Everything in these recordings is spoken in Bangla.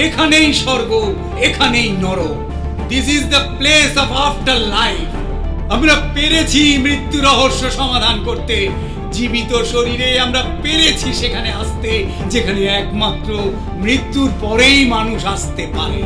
এখানেই স্বর্গ, এখানেই নরক। This is the place of after life. আমরা পেরেছি মৃত্যু রহস্য সমাধান করতে। জীবিত শরীরে আমরা পেরেছি সেখানে আসতে, যেখানে একমাত্র মৃত্যুর পরেই মানুষ আসতে পারে।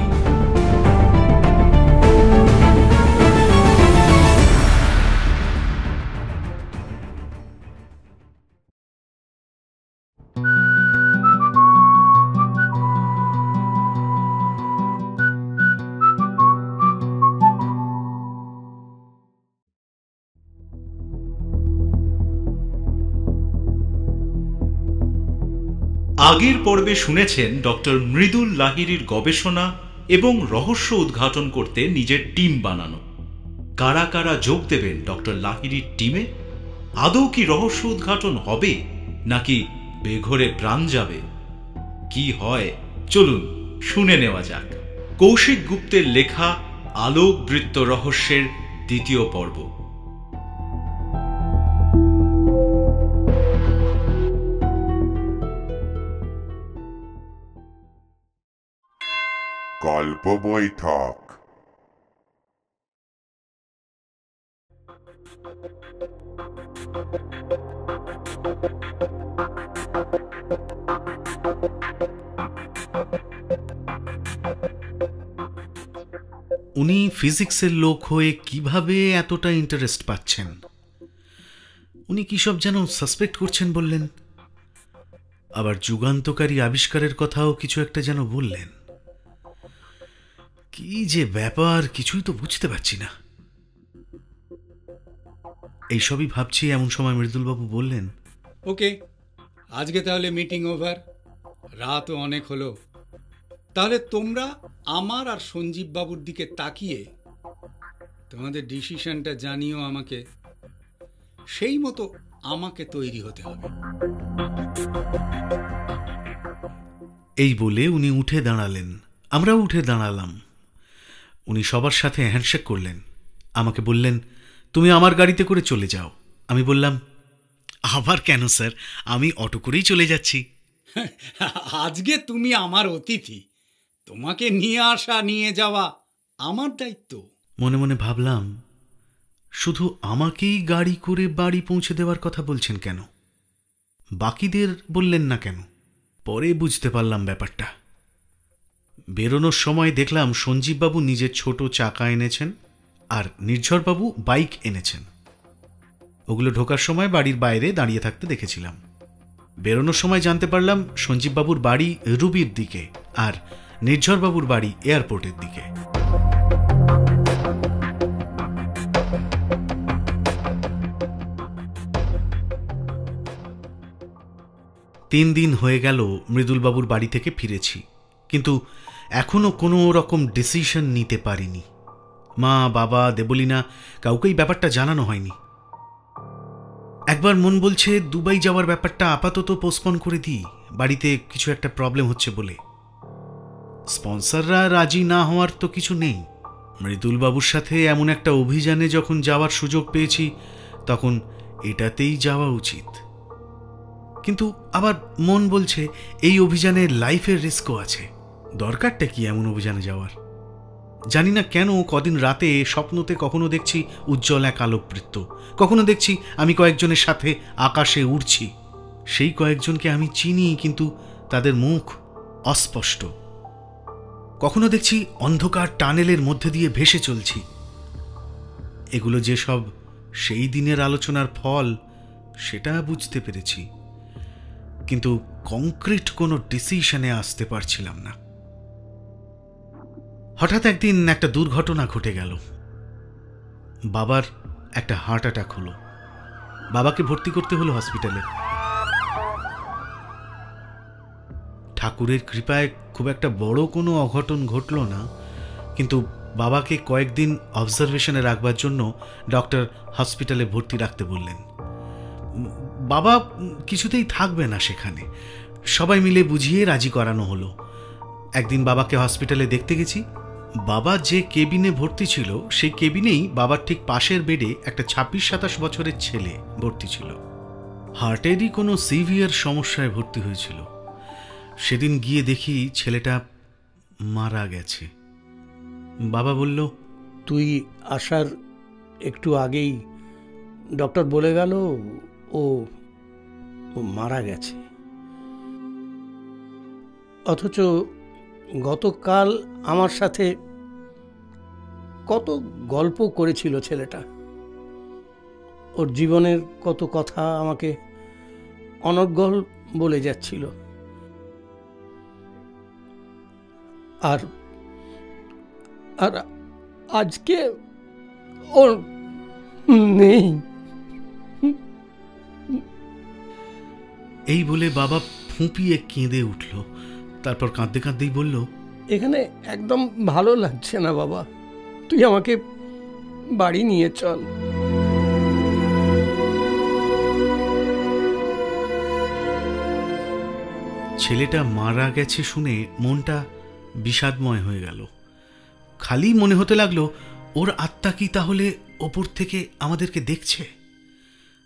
আগের পর্বে শুনেছেন ডক্টর মৃদুল লাহিড়ীর গবেষণা এবং রহস্য উদ্ঘাটন করতে নিজের টিম বানানো। কারা কারা যোগ দেবেন ডক্টর লাহিড়ীর টিমে? আদৌ কি রহস্য উদ্ঘাটন হবে, নাকি বেঘরে প্রাণ যাবে? কি হয় চলুন শুনে নেওয়া যাক। কৌশিক গুপ্তের লেখা আলোক বৃত্ত রহস্যের দ্বিতীয় পর্ব। গল্প বৈঠক। উনি ফিজিক্সের লোক হয়ে কিভাবে এতটা ইন্টারেস্ট পাচ্ছেন? উনি কি সব যেন সাসপেক্ট করছেন বললেন, আবার যুগান্তকারী আবিষ্কারের কথাও কিছু একটা যেন বললেন। কি যে ব্যাপার, কিছুই তো বুঝতে পারছি না। এইসবই ভাবছি এমন সময় মৃদুলবাবু বললেন, ওকে, আজকে তাহলে মিটিং ওভার, রাতও অনেক হলো। তাহলে তোমরা আমার আর সঞ্জীব বাবুর দিকে তাকিয়ে তোমাদের ডিসিশনটা জানিও আমাকে। সেই মতো আমাকে তৈরি হতে হবে। এই বলে উনি উঠে দাঁড়ালেন, আমরাও উঠে দাঁড়ালাম। উনি সবার সাথে হ্যান্ডশেক করলেন, আমাকে বললেন, তুমি আমার গাড়িতে করে চলে যাও। আমি বললাম, আবার কেন স্যার, আমি অটো করেই চলে যাচ্ছি। আজকে তুমি আমার অতিথি, তোমাকে নিয়ে আসা নিয়ে যাওয়া আমার দায়িত্ব। মনে মনে ভাবলাম, শুধু আমাকেই গাড়ি করে বাড়ি পৌঁছে দেওয়ার কথা বলছেন কেন? বাকিদের বললেন না কেন? পরে বুঝতে পারলাম ব্যাপারটা। বেরোনোর সময় দেখলাম সঞ্জীববাবু নিজের ছোট চাকা এনেছেন আর নির্ঝরবাবু বাইক এনেছেন। ওগুলো ঢোকার সময় বাড়ির বাইরে দাঁড়িয়ে থাকতে দেখেছিলাম। বেরোনোর সময় জানতে পারলাম সঞ্জীববাবুর বাড়ি রুবির দিকে আর নির্ঝরবাবুর বাড়ি এয়ারপোর্টের দিকে। তিন দিন হয়ে গেল মৃদুলবাবুর বাড়ি থেকে ফিরেছি, কিন্তু এখনো কোনো রকম ডিসিশন নিতে পারিনি। মা, বাবা, দেবলীনা কাউকেই ব্যাপারটা জানানো হয়নি। একবার মন বলছে দুবাই যাওয়ার ব্যাপারটা আপাতত পোস্টপন করে দিই, বাড়িতে কিছু একটা প্রবলেম হচ্ছে বলে। স্পন্সররা রাজি না হওয়ার তো কিছু নেই। মৃদুলবাবুর সাথে এমন একটা অভিযানে যখন যাওয়ার সুযোগ পেয়েছি, তখন এটাতেই যাওয়া উচিত। কিন্তু আবার মন বলছে এই অভিযানে লাইফের রিস্কও আছে। দরকারটা কি এমন অভিযানে যাওয়ার? জানি না কেন কদিন রাতে স্বপ্নতে কখনো দেখছি উজ্জ্বল এক আলোকবৃত্ত, কখনো দেখছি আমি কয়েকজনের সাথে আকাশে উড়ছি। সেই কয়েকজনকে আমি চিনি, কিন্তু তাদের মুখ অস্পষ্ট। কখনো দেখছি অন্ধকার টানেলের মধ্যে দিয়ে ভেসে চলছি। এগুলো যে সব সেই দিনের আলোচনার ফল, সেটা বুঝতে পেরেছি, কিন্তু কংক্রিট কোনো ডিসিশনে আসতে পারছিলাম না। হঠাৎ একদিন একটা দুর্ঘটনা ঘটে গেল। বাবার একটা হার্ট অ্যাটাক হলো। বাবাকে ভর্তি করতে হলো হসপিটালে। ঠাকুরের কৃপায় খুব একটা বড় কোনো অঘটন ঘটল না, কিন্তু বাবাকে কয়েকদিন অবজারভেশনে রাখবার জন্য ডক্টর হসপিটালে ভর্তি রাখতে বললেন। বাবা কিছুতেই থাকবে না সেখানে, সবাই মিলে বুঝিয়ে রাজি করানো হলো। একদিন বাবাকে হসপিটালে দেখতে গেছি। বাবা যে কেবিনে ভর্তি ছিল সেই কেবিনেই বাবার ঠিক পাশের বেডে একটা 26-27 বছরের ছেলে ভর্তি ছিল। হার্টেরই কোনো সিভিয়ার সমস্যায় ভর্তি হয়েছিল। সেদিন গিয়ে দেখি ছেলেটা মারা গেছে। বাবা বলল, তুই আসার একটু আগেই ডক্টর বলে গেল ও মারা গেছে। অথচ গতকাল আমার সাথে কত গল্প করেছিল ছেলেটা, ওর জীবনের কত কথা আমাকে অনর্গল বলে যাচ্ছিল। আর আর আজকে ওর নেই। এই বলে বাবা ফুঁপিয়ে কেঁদে উঠল। তারপর কাঁদতে কাঁদতেই বলল, এখানে একদম ভালো লাগছে না বাবা, তুই আমাকে বাড়ি নিয়ে চল। ছেলেটা মারা গেছে শুনে মনটা বিষাদময় হয়ে গেল। খালি মনে হতে লাগলো, ওর আত্মা কি তাহলে ওপর থেকে আমাদেরকে দেখছে,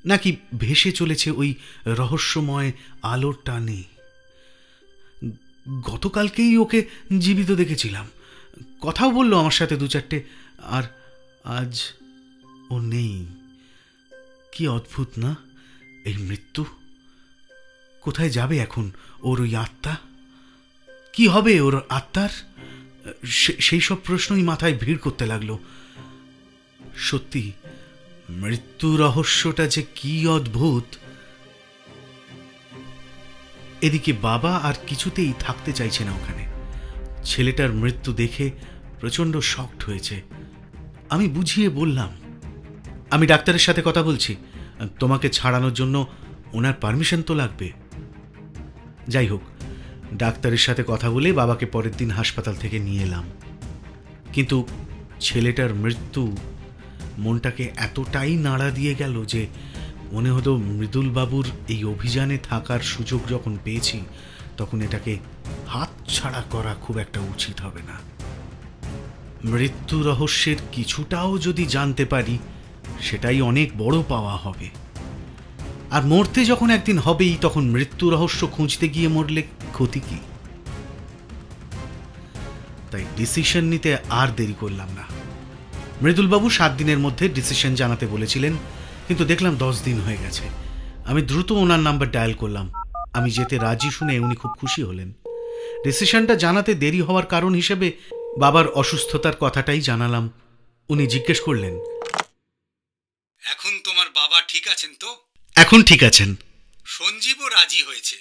নাকি ভেসে চলেছে ওই রহস্যময় আলোর টানে? গতকালকেই ওকে জীবিত দেখেছিলাম, কথাও বললো আমার সাথে দু চারটে, আর আজ ও নেই। কি অদ্ভুত না এই মৃত্যু! কোথায় যাবে এখন ওর ওই আত্মা? কি হবে ওর আত্মার? সেই সব প্রশ্নই মাথায় ভিড় করতে লাগলো। সত্যি মৃত্যু রহস্যটা যে কি অদ্ভুত! এদিকে বাবা আর কিছুতেই থাকতে চাইছে না ওখানে। ছেলেটার মৃত্যু দেখে প্রচণ্ড শকড হয়েছে। আমি বুঝিয়ে বললাম, আমি ডাক্তারের সাথে কথা বলছি, তোমাকে ছাড়ানোর জন্য ওনার পারমিশন তো লাগবে। যাই হোক, ডাক্তারের সাথে কথা বলে বাবাকে পরের দিন হাসপাতাল থেকে নিয়ে এলাম। কিন্তু ছেলেটার মৃত্যু মনটাকে এতটাই নাড়া দিয়ে গেল যে মনে হতো মৃদুল বাবুর এই অভিযানে থাকার সুযোগ যখন পেয়েছি তখন এটাকে হাতছাড়া করা খুব একটা উচিত হবে না। মৃত্যু রহস্যের কিছুটাও যদি জানতে পারি সেটাই অনেক বড় পাওয়া হবে। আর মরতে যখন একদিন হবেই, তখন মৃত্যু রহস্য খুঁজতে গিয়ে মরলে ক্ষতি কি? তাই ডিসিশন নিতে আর দেরি করলাম না। মৃদুলবাবু 7 দিনের মধ্যে ডিসিশন জানাতে বলেছিলেন, কিন্তু দেখলাম 10 দিন হয়ে গেছে। আমি দ্রুত ওনার নাম্বার ডায়াল করলাম। আমি যেতে রাজি শুনে উনি খুব খুশি হলেন। ডিসিশনটা জানাতে দেরি হওয়ার কারণ হিসেবে বাবার অসুস্থতার কথাটাই জানালাম। উনি জিজ্ঞেস করলেন, এখন তোমার বাবা ঠিক আছেন তো? এখন ঠিক আছেন। সঞ্জীবও রাজি হয়েছে।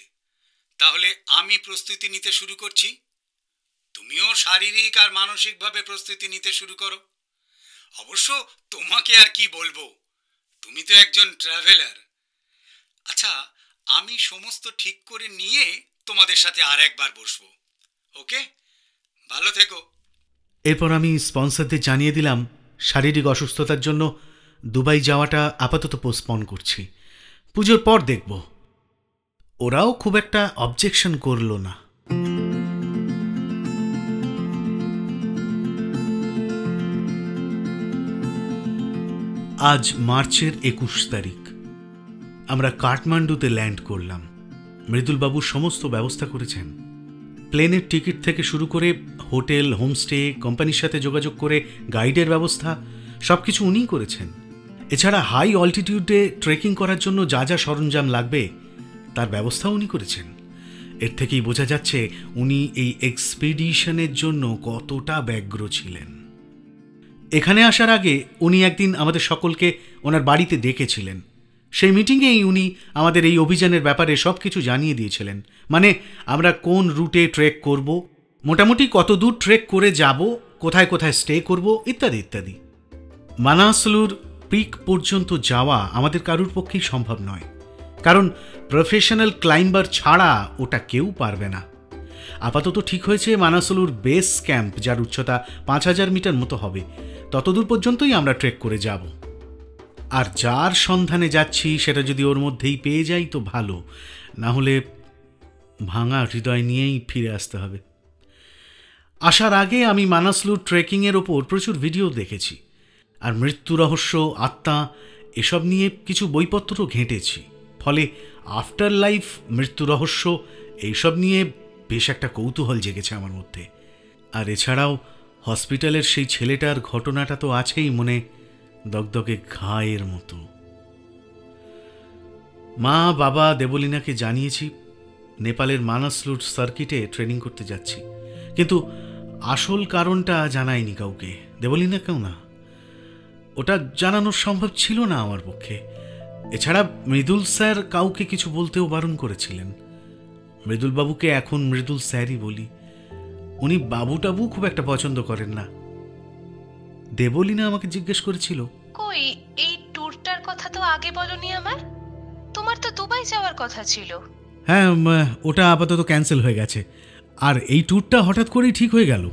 তাহলে আমি প্রস্তুতি নিতে শুরু করছি, তুমিও শারীরিক আর মানসিকভাবে প্রস্তুতি নিতে শুরু করো। অবশ্য তোমাকে আর কি বলবো, তুমি তো একজন ট্রাভেলার। আচ্ছা, আমি সমস্ত ঠিক করে নিয়ে তোমাদের সাথে আর একবার বসবো। ওকে, ভালো থেকো। এরপর আমি স্পন্সরদের জানিয়ে দিলাম শারীরিক অসুস্থতার জন্য দুবাই যাওয়াটা আপাতত পোস্টপন করছি, পুজোর পর দেখব। ওরাও খুব একটা অবজেকশন করলো না। আজ মার্চের 21 তারিখ। আমরা কাঠমান্ডুতে ল্যান্ড করলাম। মৃদুলবাবু সমস্ত ব্যবস্থা করেছেন। প্লেনের টিকিট থেকে শুরু করে হোটেল, হোমস্টে, কোম্পানির সাথে যোগাযোগ করে গাইডের ব্যবস্থা সবকিছু উনিই করেছেন। এছাড়া হাই অল্টিটিউডে ট্রেকিং করার জন্য যা যা সরঞ্জাম লাগবে তার ব্যবস্থাও উনি করেছেন। এর থেকেই বোঝা যাচ্ছে উনি এই এক্সপিডিশনের জন্য কতটা ব্যগ্র ছিলেন। এখানে আসার আগে উনি একদিন আমাদের সকলকে ওনার বাড়িতে ডেকেছিলেন। সেই মিটিংয়েই উনি আমাদের এই অভিযানের ব্যাপারে সব কিছু জানিয়ে দিয়েছিলেন। মানে আমরা কোন রুটে ট্রেক করব, মোটামুটি কত দূর ট্রেক করে যাব, কোথায় কোথায় স্টে করব, ইত্যাদি ইত্যাদি। মানাসলুর পিক পর্যন্ত যাওয়া আমাদের কারুর পক্ষেই সম্ভব নয়, কারণ প্রফেশনাল ক্লাইম্বার ছাড়া ওটা কেউ পারবে না। আপাতত ঠিক হয়েছে মানাসলুর বেস ক্যাম্প, যার উচ্চতা 5000 মিটার মতো হবে, ততদূর পর্যন্তই আমরা ট্রেক করে যাব। আর যার সন্ধানে যাচ্ছি সেটা যদি ওর মধ্যেই পেয়ে যাই তো ভালো, না হলে ভাঙা হৃদয় নিয়েই ফিরে আসতে হবে। আসার আগে আমি মানাসলুর ট্রেকিংয়ের ওপর প্রচুর ভিডিও দেখেছি, আর মৃত্যু রহস্য, আত্মা এসব নিয়ে কিছু বইপত্রও ঘেঁটেছি। ফলে আফটার লাইফ, মৃত্যু রহস্য এইসব নিয়ে বেশ একটা কৌতূহল জেগেছে আমার মধ্যে। আর এছাড়াও হসপিটালের সেই ছেলেটার ঘটনাটা তো আছেই মনে, দগদগে ঘায়ের মতো। মা বাবা দেবলীনাকে জানিয়েছি নেপালের মানাসলুট সার্কিটে ট্রেনিং করতে যাচ্ছি, কিন্তু আসল কারণটা জানাইনি কাউকে, দেবলীনাকেও না। ওটা জানানো সম্ভব ছিল না আমার পক্ষে। এছাড়া মৃদুল স্যার কাউকে কিছু বলতেও বারণ করেছিলেন। মৃদুলবাবুকে এখন মৃদুল স্যারই বলি, উনি বাবুটাবু খুব একটা পছন্দ করেন না। দেবলীনা আমাকে জিজ্ঞেস করেছিল, কই এই ট্যুরটার কথা তো আগে বলনি আমার? তোমার তো দুবাই যাওয়ার কথা ছিল। হ্যাঁ, ওটা আপাতত ক্যান্সেল হয়ে গেছে, আর এই ট্যুরটা হঠাৎ করেই ঠিক হয়ে গেল।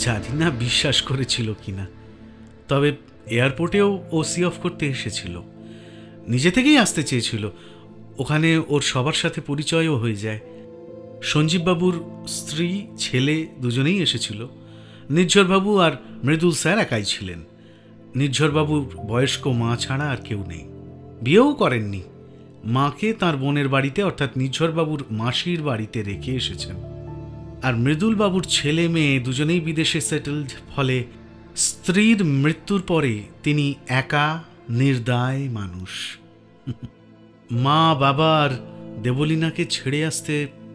জানি না বিশ্বাস করেছিল কিনা, তবে এয়ারপোর্টেও ও সি অফ করতে এসেছিল, নিজে থেকেই আসতে চেয়েছিল। ওখানে ওর সবার সাথে পরিচয়ও হয়ে যায়। সঞ্জীববাবুর স্ত্রী ছেলে দুজনেই এসেছিল। নির্ঝরবাবু আর মৃদুল স্যার একাই ছিলেন। নির্ঝরবাবুর বয়স্ক মা ছাড়া আর কেউ নেই, বিয়েও করেননি। মাকে তার বোনের বাড়িতে অর্থাৎ নির্ঝরবাবুর মাসির বাড়িতে রেখে এসেছেন। আর মৃদুলবাবুর ছেলে মেয়ে দুজনেই বিদেশে সেটেলড, ফলে স্ত্রীর মৃত্যুর পরে তিনি একা নির্দায় মানুষ। মা বাবা আর দেবলীনাকে ছেড়ে আসতে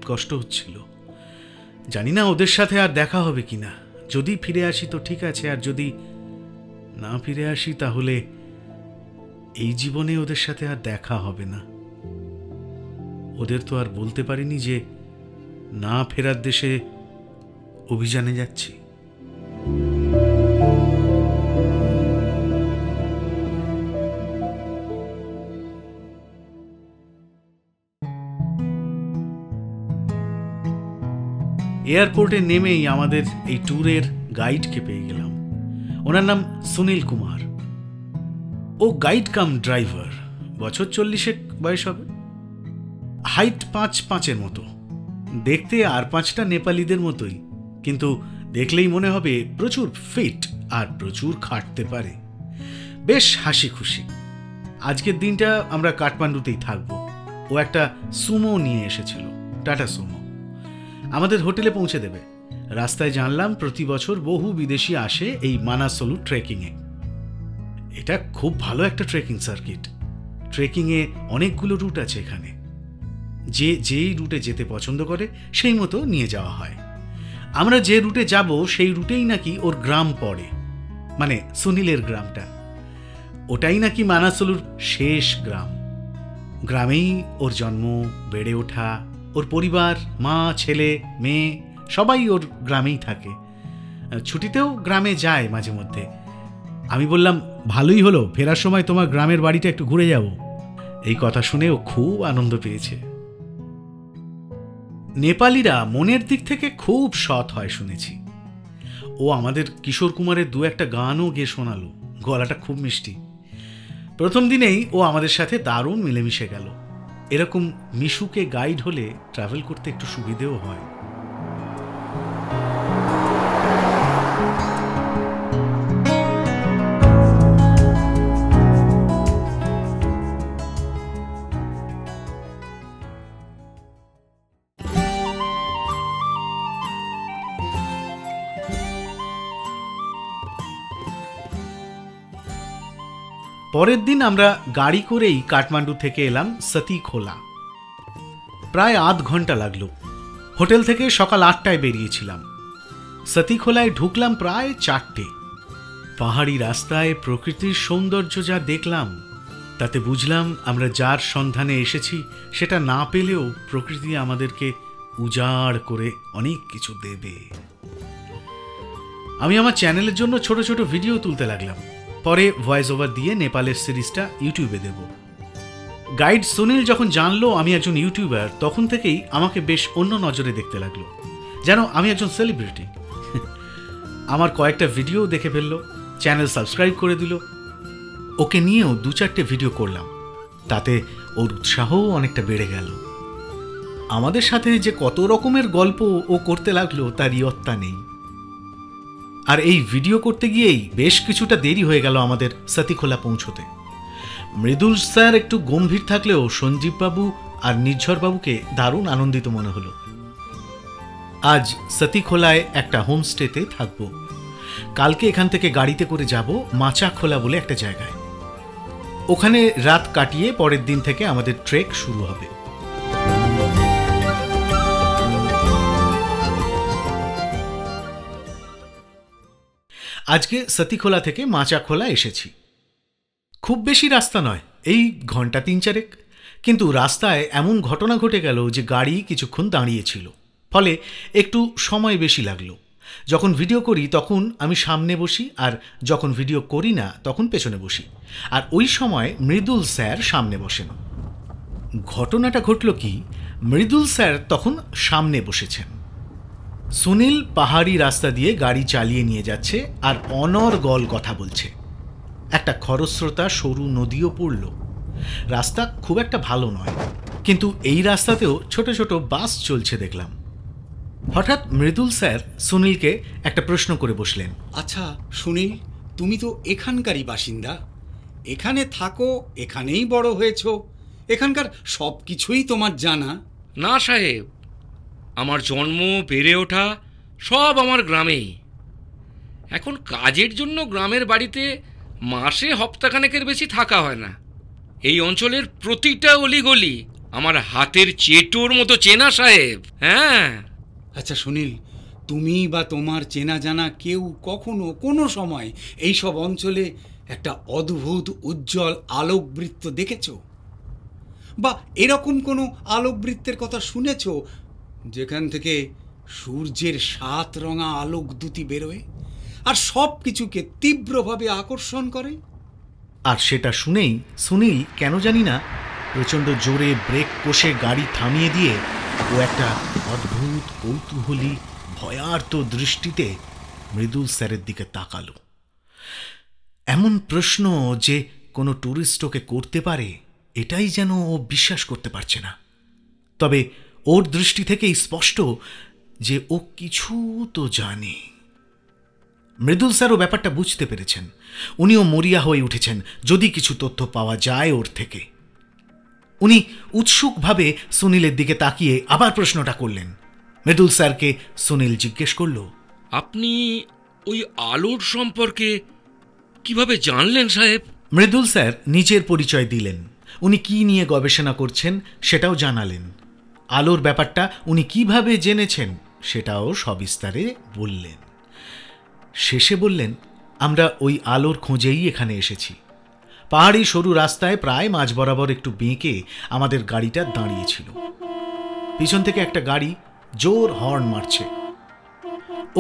কষ্ট হচ্ছিল। জানি না ওদের সাথে আর দেখা হবে কিনা। যদি ফিরে আসি তো ঠিক আছে, আর যদি না ফিরে আসি তাহলে এই জীবনে ওদের সাথে আর দেখা হবে না। ওদের তো আর বলতে পারিনি যে না ফেরার দেশে অভিযানে যাচ্ছি। এয়ারপোর্টে নেমেই আমাদের এই ট্যুরের গাইডকে পেয়ে গেলাম। ওনার নাম সুনীল কুমার। ও গাইড কাম ড্রাইভার, বছর 40 বয়স হবে, হাইট 5'5" মতো, দেখতে আর 5টা নেপালিদের মতোই, কিন্তু দেখলেই মনে হবে প্রচুর ফিট আর প্রচুর খাটতে পারে। বেশ হাসি খুশি। আজকের দিনটা আমরা কাঠমান্ডুতেই থাকবো। ও একটা সুমো নিয়ে এসেছিল, টাটা সুমো, আমাদের হোটেলে পৌঁছে দেবে। রাস্তায় জানলাম প্রতি বছর বহু বিদেশি আসে এই মানাসলুট ট্রেকিংয়ে। এটা খুব ভালো একটা ট্রেকিং সার্কিট। ট্রেকিংয়ে অনেকগুলো রুট আছে এখানে। যেই রুটে যেতে পছন্দ করে সেই মতো নিয়ে যাওয়া হয়। আমরা যে রুটে যাব সেই রুটেই নাকি ওর গ্রাম পড়ে, মানে সুনীলের গ্রামটা। ওটাই নাকি মানাসলুর শেষ গ্রাম। গ্রামেই ওর জন্ম, বেড়ে ওঠা। ওর পরিবার, মা, ছেলে, মেয়ে সবাই ওর গ্রামেই থাকে। ছুটিতেও গ্রামে যায় মাঝে মধ্যে। আমি বললাম, ভালোই হলো, ফেরার সময় তোমার গ্রামের বাড়িটা একটু ঘুরে যাব। এই কথা শুনে ও খুব আনন্দ পেয়েছে। নেপালিরা মনের দিক থেকে খুব সৎ হয় শুনেছি। ও আমাদের কিশোর কুমারের 2-একটা গানও গেয়ে শোনালো, গলাটা খুব মিষ্টি। প্রথম দিনেই ও আমাদের সাথে দারুণ মিলেমিশে গেল। এরকম মিশুকে গাইড হলে ট্রাভেল করতে একটু সুবিধেও হয়। পরের দিন আমরা গাড়ি করেই কাঠমান্ডু থেকে এলাম সতীখোলা। প্রায় আধ ঘন্টা লাগলো। হোটেল থেকে সকাল 8টায় বেরিয়েছিলাম। সতীখোলায় ঢুকলাম প্রায় 4টে। পাহাড়ি রাস্তায় প্রকৃতির সৌন্দর্য যা দেখলাম, তাতে বুঝলাম আমরা যার সন্ধানে এসেছি সেটা না পেলেও প্রকৃতি আমাদেরকে উজাড় করে অনেক কিছু দেবে। আমি আমার চ্যানেলের জন্য ছোট ছোট ভিডিও তুলতে লাগলাম। পরে ভয়েস ওভার দিয়ে নেপালের সিরিজটা ইউটিউবে দেব। গাইড সুনীল যখন জানলো আমি একজন ইউটিউবার, তখন থেকেই আমাকে বেশ অন্য নজরে দেখতে লাগলো, যেন আমি একজন সেলিব্রিটি। আমার কয়েকটা ভিডিও দেখে ফেললো, চ্যানেল সাবস্ক্রাইব করে দিল। ওকে নিয়েও 2-4টে ভিডিও করলাম, তাতে ওর উৎসাহও অনেকটা বেড়ে গেল। আমাদের সাথে যে কত রকমের গল্প ও করতে লাগলো তার ইয়ত্তা নেই। আর এই ভিডিও করতে গিয়েই বেশ কিছুটা দেরি হয়ে গেল আমাদের সতীখোলা পৌঁছতে। মৃদুল স্যার একটু গম্ভীর থাকলেও সঞ্জীববাবু আর নির্ঝরবাবুকে দারুণ আনন্দিত মনে হলো। আজ সতীখোলায় একটা হোমস্টেতে থাকব। কালকে এখান থেকে গাড়িতে করে যাব মাচাখোলা বলে একটা জায়গায়। ওখানে রাত কাটিয়ে পরের দিন থেকে আমাদের ট্রেক শুরু হবে। আজকে সতীখোলা থেকে মাচাখোলা এসেছি। খুব বেশি রাস্তা নয়, এই ঘন্টা 3-4, কিন্তু রাস্তায় এমন ঘটনা ঘটে গেল যে গাড়ি কিছুক্ষণ দাঁড়িয়েছিল, ফলে একটু সময় বেশি লাগলো। যখন ভিডিও করি তখন আমি সামনে বসি, আর যখন ভিডিও করি না তখন পেছনে বসি, আর ওই সময় মৃদুল স্যার সামনে বসেন। ঘটনাটা ঘটল কি, মৃদুল স্যার তখন সামনে বসেছেন। সুনীল পাহাড়ি রাস্তা দিয়ে গাড়ি চালিয়ে নিয়ে যাচ্ছে আর অনর্গল কথা বলছে। একটা খরস্রোতা সরু নদীও পড়ল। রাস্তা খুব একটা ভালো নয়, কিন্তু এই রাস্তাতেও ছোট ছোট বাস চলছে দেখলাম। হঠাৎ মৃদুল স্যার সুনীলকে একটা প্রশ্ন করে বসলেন। আচ্ছা সুনীল, তুমি তো এখানকারই বাসিন্দা, এখানে থাকো, এখানেই বড় হয়েছ, এখানকার সব কিছুই তোমার জানা। না সাহেব, আমার জন্ম বেড়ে ওঠা সব আমার গ্রামেই। এখন কাজের জন্য গ্রামের বাড়িতে মাসে হপ্তাখানেকের বেশি থাকা হয় না। এই অঞ্চলের প্রতিটা অলিগলি আমার হাতের চেটোর মতো চেনা সাহেব। হ্যাঁ। আচ্ছা সুনীল, তুমি বা তোমার চেনা জানা কেউ কখনো কোনো সময় এইসব অঞ্চলে একটা অদ্ভুত উজ্জ্বল আলোকবৃত্ত দেখেছ? বা এরকম কোনো আলোকবৃত্তের কথা শুনেছ যেখান থেকে সূর্যের 7 রঙা আলোক দ্যুতি বেরোয় আর সব কিছুকে তীব্রভাবে আকর্ষণ করে? আর সেটা শুনেই সুনীল কেন জানি না প্রচণ্ড জোরে ব্রেক কষে গাড়ি থামিয়ে দিয়ে ও একটা অদ্ভুত কৌতূহলী ভয়ার্ত দৃষ্টিতে মৃদুল স্যারের দিকে তাকালো। এমন প্রশ্ন যে কোনো ট্যুরিস্ট ওকে করতে পারে, এটাই যেন ও বিশ্বাস করতে পারছে না। তবে ওর দৃষ্টি থেকেই স্পষ্ট যে ও কিছু তো জানে। মৃদুল স্যারও ব্যাপারটা বুঝতে পেরেছেন। উনিও মরিয়া হয়ে উঠেছেন যদি কিছু তথ্য পাওয়া যায় ওর থেকে। উনি উৎসুকভাবে সুনীলের দিকে তাকিয়ে আবার প্রশ্নটা করলেন। মৃদুল স্যারকে সুনীল জিজ্ঞেস করল, আপনি ওই আলোর সম্পর্কে কিভাবে জানলেন সাহেব? মৃদুল স্যার নিজের পরিচয় দিলেন। উনি কি নিয়ে গবেষণা করছেন সেটাও জানালেন। আলোর ব্যাপারটা উনি কিভাবে জেনেছেন সেটাও সবিস্তারে বললেন। শেষে বললেন, আমরা ওই আলোর খোঁজেই এখানে এসেছি। পাহাড়ি সরু রাস্তায় প্রায় মাঝ বরাবর একটু বেঁকে আমাদের গাড়িটা দাঁড়িয়েছিল। পিছন থেকে একটা গাড়ি জোর হর্ন মারছে।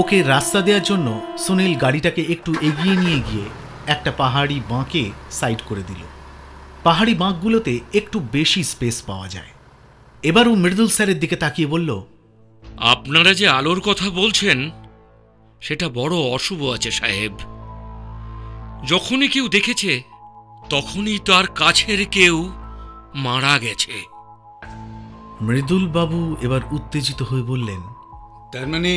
ওকে রাস্তা দেওয়ার জন্য সুনীল গাড়িটাকে একটু এগিয়ে নিয়ে গিয়ে একটা পাহাড়ি বাঁকে সাইড করে দিল। পাহাড়ি বাঁকগুলোতে একটু বেশি স্পেস পাওয়া যায়। এবারও মৃদুল স্যারের দিকে তাকিয়ে বলল, আপনারা যে আলোর কথা বলছেন সেটা বড় অশুভ আছে সাহেব। যখনই কেউ দেখেছে তখনই তার কাছের কেউ মারা গেছে। মৃদুল বাবু এবার উত্তেজিত হয়ে বললেন, তার মানে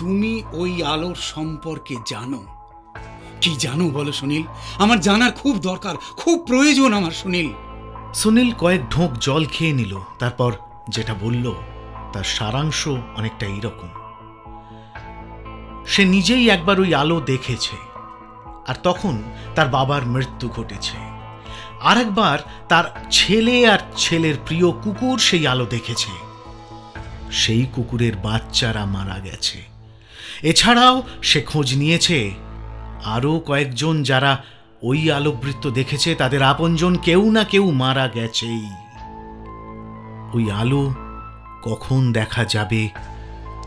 তুমি ওই আলোর সম্পর্কে জানো? কি জানো বলো সুনীল, আমার জানার খুব দরকার, খুব প্রয়োজন আমার সুনীল। সুনীল কয়েক ঢোক জল খেয়ে নিল। তারপর যেটা বলল তার সারাংশ অনেকটা এইরকম। সে নিজেই একবার ওই আলো দেখেছে, আর তখন তার বাবার মৃত্যু ঘটেছে। আর একবার তার ছেলে আর ছেলের প্রিয় কুকুর সেই আলো দেখেছে। সেই কুকুরের বাচ্চারা মারা গেছে। এছাড়াও সে খোঁজ নিয়েছে আরও কয়েকজন যারা ওই আলোকবৃত্ত দেখেছে, তাদের আপনজন কেউ না কেউ মারা গেছেই। ওই আলো কখন দেখা যাবে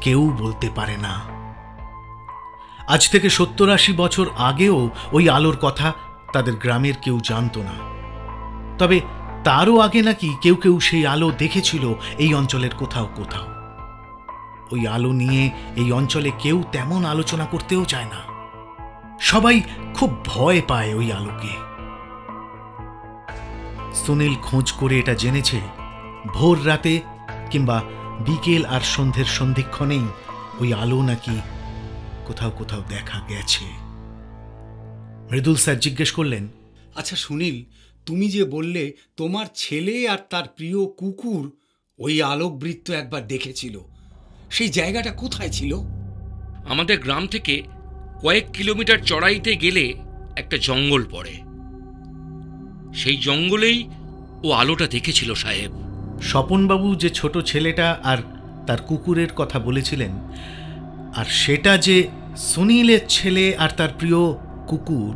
কেউ বলতে পারে না। আজ থেকে 70-80 বছর আগেও ওই আলোর কথা তাদের গ্রামের কেউ জানতো না। তবে তারও আগে নাকি কেউ কেউ সেই আলো দেখেছিল এই অঞ্চলের কোথাও কোথাও। ওই আলো নিয়ে এই অঞ্চলে কেউ তেমন আলোচনা করতেও চায় না। সবাই খুব ভয় পায় ওই আলোকে। সুনীল খোঁজ করে এটা জেনেছে ভোর রাতে কিংবা বিকেল আর সন্ধ্যের সন্ধিক্ষণেই ওই আলো নাকি কোথাও কোথাও দেখা গেছে। মৃদুল স্যার জিজ্ঞেস করলেন, আচ্ছা সুনীল, তুমি যে বললে তোমার ছেলে আর তার প্রিয় কুকুর ওই আলোকবৃত্ত একবার দেখেছিল, সেই জায়গাটা কোথায় ছিল? আমাদের গ্রাম থেকে কয়েক কিলোমিটার চড়াইতে গেলে একটা জঙ্গল পড়ে। সেই জঙ্গলেই ও আলোটা দেখেছিল সাহেব। স্বপনবাবু যে ছোট ছেলেটা আর তার কুকুরের কথা বলেছিলেন, আর সেটা যে সুনীলের ছেলে আর তার প্রিয় কুকুর,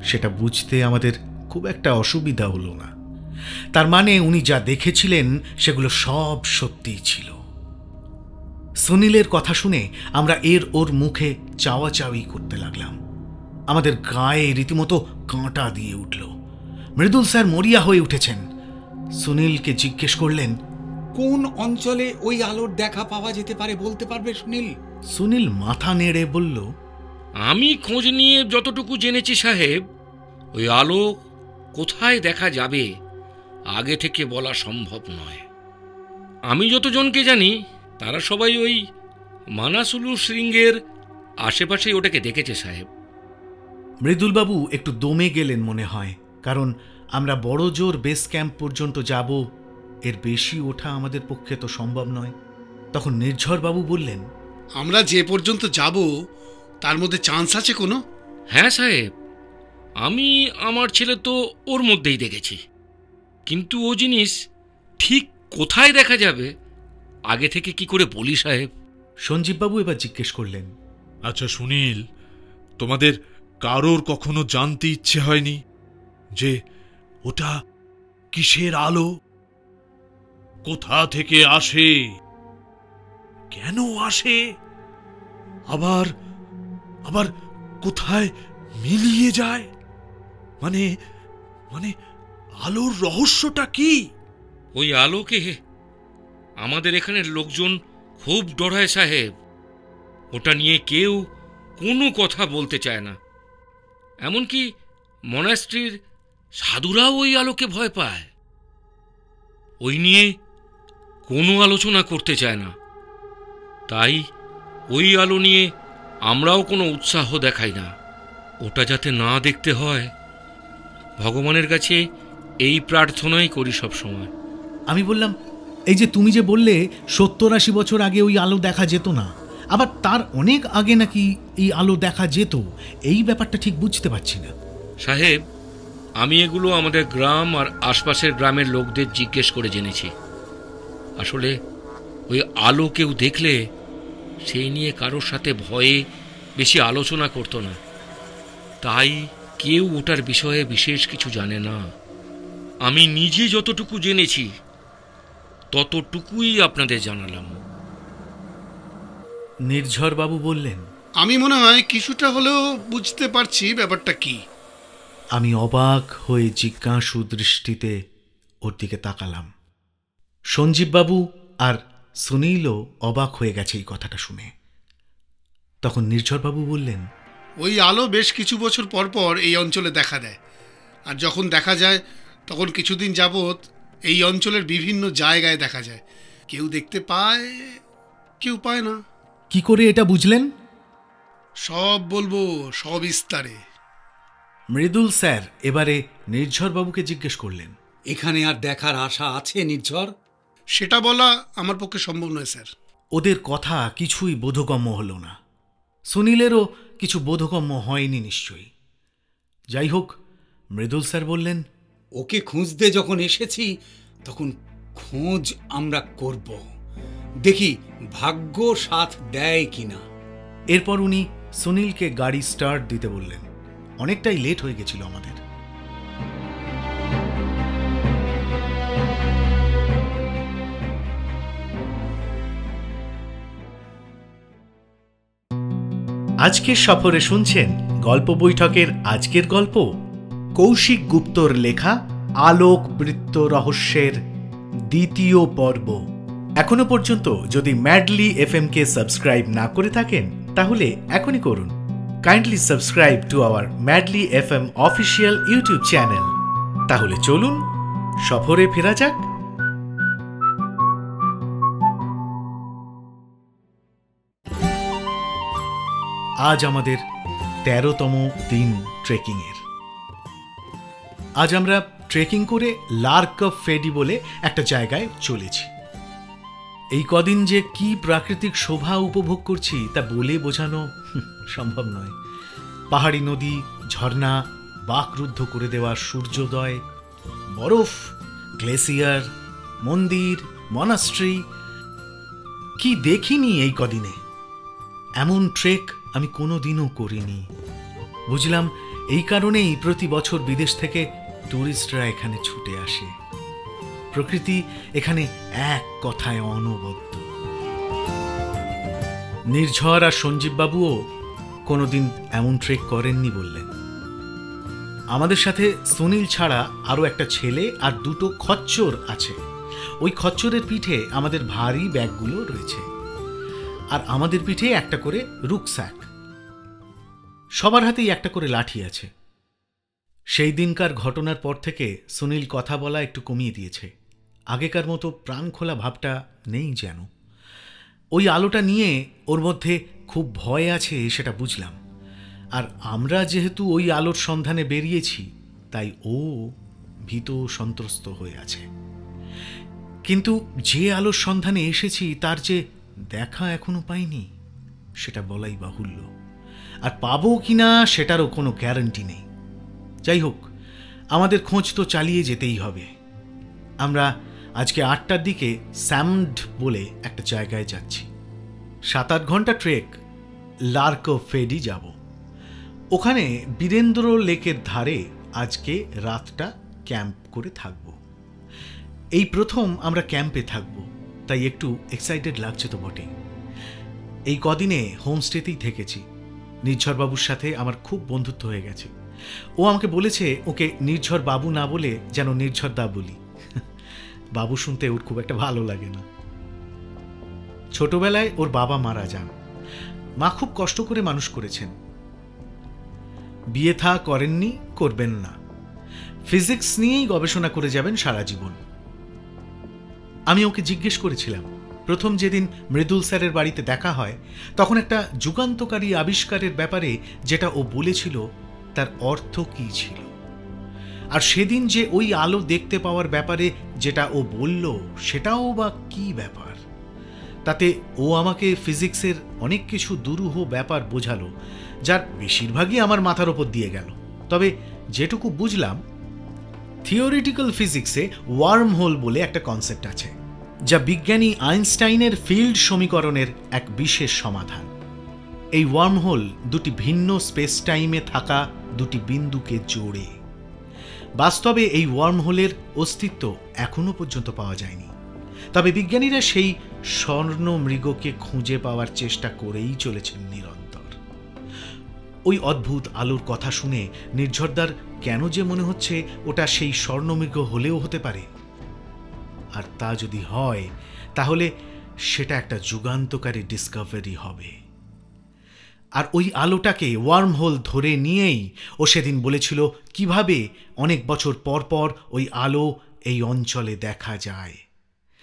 সেটা বুঝতে আমাদের খুব একটা অসুবিধা হলো না। তার মানে উনি যা দেখেছিলেন সেগুলো সব সত্যিই ছিল। সুনীলের কথা শুনে আমরা ওর মুখে চাওয়াচাওয়ি করতে লাগলাম। আমাদের গায়ে রীতিমতো কাঁটা দিয়ে উঠল। মৃদুল স্যার মরিয়া হয়ে উঠেছেন। সুনীলকে জিজ্ঞেস করলেন, কোন অঞ্চলে ওই আলোর দেখা পাওয়া যেতে পারে বলতে পারবে সুনীল? সুনীল মাথা নেড়ে বলল, আমি খোঁজ নিয়ে যতটুকু জেনেছি সাহেব, ওই আলো কোথায় দেখা যাবে আগে থেকে বলা সম্ভব নয়। আমি যতজনকে জানি তারা সবাই ওই মানাসুলু শৃঙ্গের আশেপাশেই ওটাকে দেখেছে সাহেব। মৃদুলবাবু একটু দমে গেলেন মনে হয়, কারণ আমরা বড় জোর বেস ক্যাম্প পর্যন্ত যাব, এর বেশি ওঠা আমাদের পক্ষে তো সম্ভব নয়। তখন নির্ঝরবাবু বললেন, আমরা যে পর্যন্ত যাব তার মধ্যে চান্স আছে কোনো? হ্যাঁ সাহেব, আমি আমার ছেলে তো ওর মধ্যেই দেখেছি, কিন্তু ও জিনিস ঠিক কোথায় দেখা যাবে আগে থেকে কি করে বলি সাহেব? সঞ্জীববাবু এবার জিজ্ঞেস করলেন, আচ্ছা সুনীল, তোমাদের কারোর কখনো জানতে ইচ্ছে হয়নি যে ওটা কিসের আলো, কোথা থেকে আসে, কেন আসে, আবার আবার কোথায় মিলিয়ে যায়? মানে মানে আলোর রহস্যটা কি? ওই আলোকে আমাদের এখানের লোকজন খুব ডরায় সাহেব। ওটা নিয়ে কেউ কোনো কথা বলতে চায় না। এমনকি মনাস্ট্রির সাধুরাও ওই আলোকে ভয় পায়। ওই নিয়ে কোনো আলোচনা করতে চায় না। তাই ওই আলো নিয়ে আমরাও কোনো উৎসাহ দেখাই না। ওটা যাতে না দেখতে হয়, ভগবানের কাছে এই প্রার্থনাই করি সব সময়। আমি বললাম, এই যে তুমি যে বললে 70-80 বছর আগে ওই আলো দেখা যেত না, আবার তার অনেক আগে নাকি এই আলো দেখা যেত, এই ব্যাপারটা ঠিক বুঝতে পারছি না। সাহেব, আমি এগুলো আমাদের গ্রাম আর আশপাশের গ্রামের লোকদের জিজ্ঞেস করে জেনেছি। আসলে ওই আলো কেউ দেখলে সেই নিয়ে কারোর সাথে ভয়ে বেশি আলোচনা করতো না। তাই কেউ ওটার বিষয়ে বিশেষ কিছু জানে না। আমি নিজে যতটুকু জেনেছি ততটুকুই আপনাদের জানালাম। নির্ঝরবাবু বললেন, আমি মনে হয় কিছুটা হলেও বুঝতে পারছি ব্যাপারটা কি। আমি অবাক হয়ে জিজ্ঞাসু দৃষ্টিতে ওর দিকে তাকালাম। সঞ্জীববাবু আর সুনীলও অবাক হয়ে গেছে এই কথাটা শুনে। তখন নির্ঝরবাবু বললেন, ওই আলো বেশ কিছু বছর পর পর এই অঞ্চলে দেখা দেয়, আর যখন দেখা যায় তখন কিছুদিন যাবৎ এই অঞ্চলের বিভিন্ন জায়গায় দেখা যায়। কেউ দেখতে পায়, কেউ পায় না। কি করে এটা বুঝলেন? সব বলবো সবিস্তারে। মৃদুল স্যার এবারে নির্ঝরবাবুকে জিজ্ঞেস করলেন, এখানে আর দেখার আশা আছে নির্ঝর? সেটা বলা আমার পক্ষে সম্ভব নয় স্যার। ওদের কথা কিছুই বোধগম্য হল না। সুনীলেরও কিছু বোধগম্য হয়নি নিশ্চয়ই। যাই হোক, মৃদুল স্যার বললেন, ওকে খুঁজতে যখন এসেছি তখন খোঁজ আমরা করব, দেখি ভাগ্য সাথ দেয় কিনা। এরপর উনি সুনীলকে গাড়ি স্টার্ট দিতে বললেন। অনেকটাই লেট হয়ে গেছিল আমাদের। আজকের সফরে শুনছেন গল্প বৈঠকের আজকের গল্প, কৌশিক গুপ্তর লেখা আলোক বৃত্ত রহস্যের দ্বিতীয় পর্ব। এখনো পর্যন্ত যদি ম্যাডলি এফএম কে সাবস্ক্রাইব না করে থাকেন তাহলে এখনই করুন। Kindly subscribe to our madly FM official YouTube channel. তাহলে চলুন সফরে ফেরা যাক। আজ আমাদের 13তম দিন ট্রেকিংয়ের। আজ আমরা ট্রেকিং করে লার্ক অফ ফেডি বলে একটা জায়গায় চলেছি। এই কদিন যে কি প্রাকৃতিক শোভা উপভোগ করছি তা বলে বোঝানো সম্ভব নয়। পাহাড়ি নদী, ঝর্ণা, বাকরুদ্ধ করে দেওয়া সূর্যোদয়, বরফ, গ্লেসিয়ার, মন্দির, মনাস্ট্রি, কি দেখিনি এই কদিনে। এমন ট্রেক আমি কোনোদিনও করিনি। বুঝলাম এই কারণেই প্রতি বছর বিদেশ থেকে টুরিস্টরা এখানে ছুটে আসে। প্রকৃতি এখানে এক কথায় অনবদ্য। নির্ঝর আর সঞ্জীব বাবুও কোনোদিন এমন ট্রেক করেননি বললেন। আমাদের সাথে সুনীল ছাড়া আরও একটা ছেলে আর দুটো খচ্চর আছে। ওই খচ্চরের পিঠে আমাদের ভারী ব্যাগগুলো রয়েছে, আর আমাদের পিঠে একটা করে রুকস্যাক। সবার হাতেই একটা করে লাঠি আছে। সেই দিনকার ঘটনার পর থেকে সুনীল কথা বলা একটু কমিয়ে দিয়েছে। আগেকার মতো প্রাণ খোলা ভাবটা নেই যেন। ওই আলোটা নিয়ে ওর মধ্যে খুব ভয় আছে সেটা বুঝলাম। আর আমরা যেহেতু ওই আলোর সন্ধানে বেরিয়েছি, তাই ও ভীত সন্ত্রস্ত হয়ে আছে। কিন্তু যে আলোর সন্ধানে এসেছি তার যে দেখা এখনো পাইনি সেটা বলাই বাহুল্য। আর পাবো কিনা সেটারও কোনো গ্যারান্টি নেই। যাই হোক, আমাদের খোঁজ তো চালিয়ে যেতেই হবে। আমরা আজকে 8টার দিকে স্যামড বলে একটা জায়গায় যাচ্ছি। 7-8 ঘন্টা ট্রেক লার্কো ফেডি যাব। ওখানে বীরেন্দ্র লেকের ধারে আজকে রাতটা ক্যাম্প করে থাকব। এই প্রথম আমরা ক্যাম্পে থাকব, তাই একটু এক্সাইটেড লাগছে তো বটেই। এই কদিনে হোমস্টেতেই থেকেছি। নির্ঝরবাবুর সাথে আমার খুব বন্ধুত্ব হয়ে গেছে। ও আমাকে বলেছে ওকে নির্ঝর বাবু না বলে যেন নির্ঝর দা বলি। বাবু শুনতে ওর খুব একটা ভালো লাগে না। ছোটবেলায় ওর বাবা মারা যান। মা খুব কষ্ট করে মানুষ করেছেন। বিয়ে থা করেননি, করবেন না। ফিজিক্স নিয়েই গবেষণা করে যাবেন সারা জীবন। আমি ওকে জিজ্ঞেস করেছিলাম, প্রথম যেদিন মৃদুল স্যারের বাড়িতে দেখা হয়, তখন একটা যুগান্তকারী আবিষ্কারের ব্যাপারে যেটা ও বলেছিল তার অর্থ কী ছিল। আর সেদিন যে ওই আলো দেখতে পাওয়ার ব্যাপারে যেটা ও বলল, সেটাও বা কী ব্যাপার। তাতে ও আমাকে ফিজিক্সের অনেক কিছু দুরূহ ব্যাপার বোঝালো, যার বেশিরভাগই আমার মাথার ওপর দিয়ে গেল। তবে যেটুকু বুঝলাম, থিওরিটিক্যাল ফিজিক্সে ওয়ার্ম হোল বলে একটা কনসেপ্ট আছে, যা বিজ্ঞানী আইনস্টাইনের ফিল্ড সমীকরণের এক বিশেষ সমাধান। এই ওয়ার্ম হোল দুটি ভিন্ন স্পেস টাইমে থাকা দুটি বিন্দুকে জোড়ে। বাস্তবে এই ওয়ার্ম হোলের অস্তিত্ব এখনো পর্যন্ত পাওয়া যায়নি, তবে বিজ্ঞানীরা সেই স্বর্ণ মৃগকে খুঁজে পাওয়ার চেষ্টা করেই চলেছেন নিরন্তর। ওই অদ্ভুত আলোর কথা শুনে নির্ঝরদার কেন যে মনে হচ্ছে ওটা সেই স্বর্ণমৃগ হলেও হতে পারে। আর তা যদি হয়, তাহলে সেটা একটা যুগান্তকারী ডিসকভারি হবে। আর ওই আলোটাকে ওয়ার্ম হোল ধরে নিয়েই ও সেদিন বলেছিল কিভাবে অনেক বছর পর পর ওই আলো এই অঞ্চলে দেখা যায়।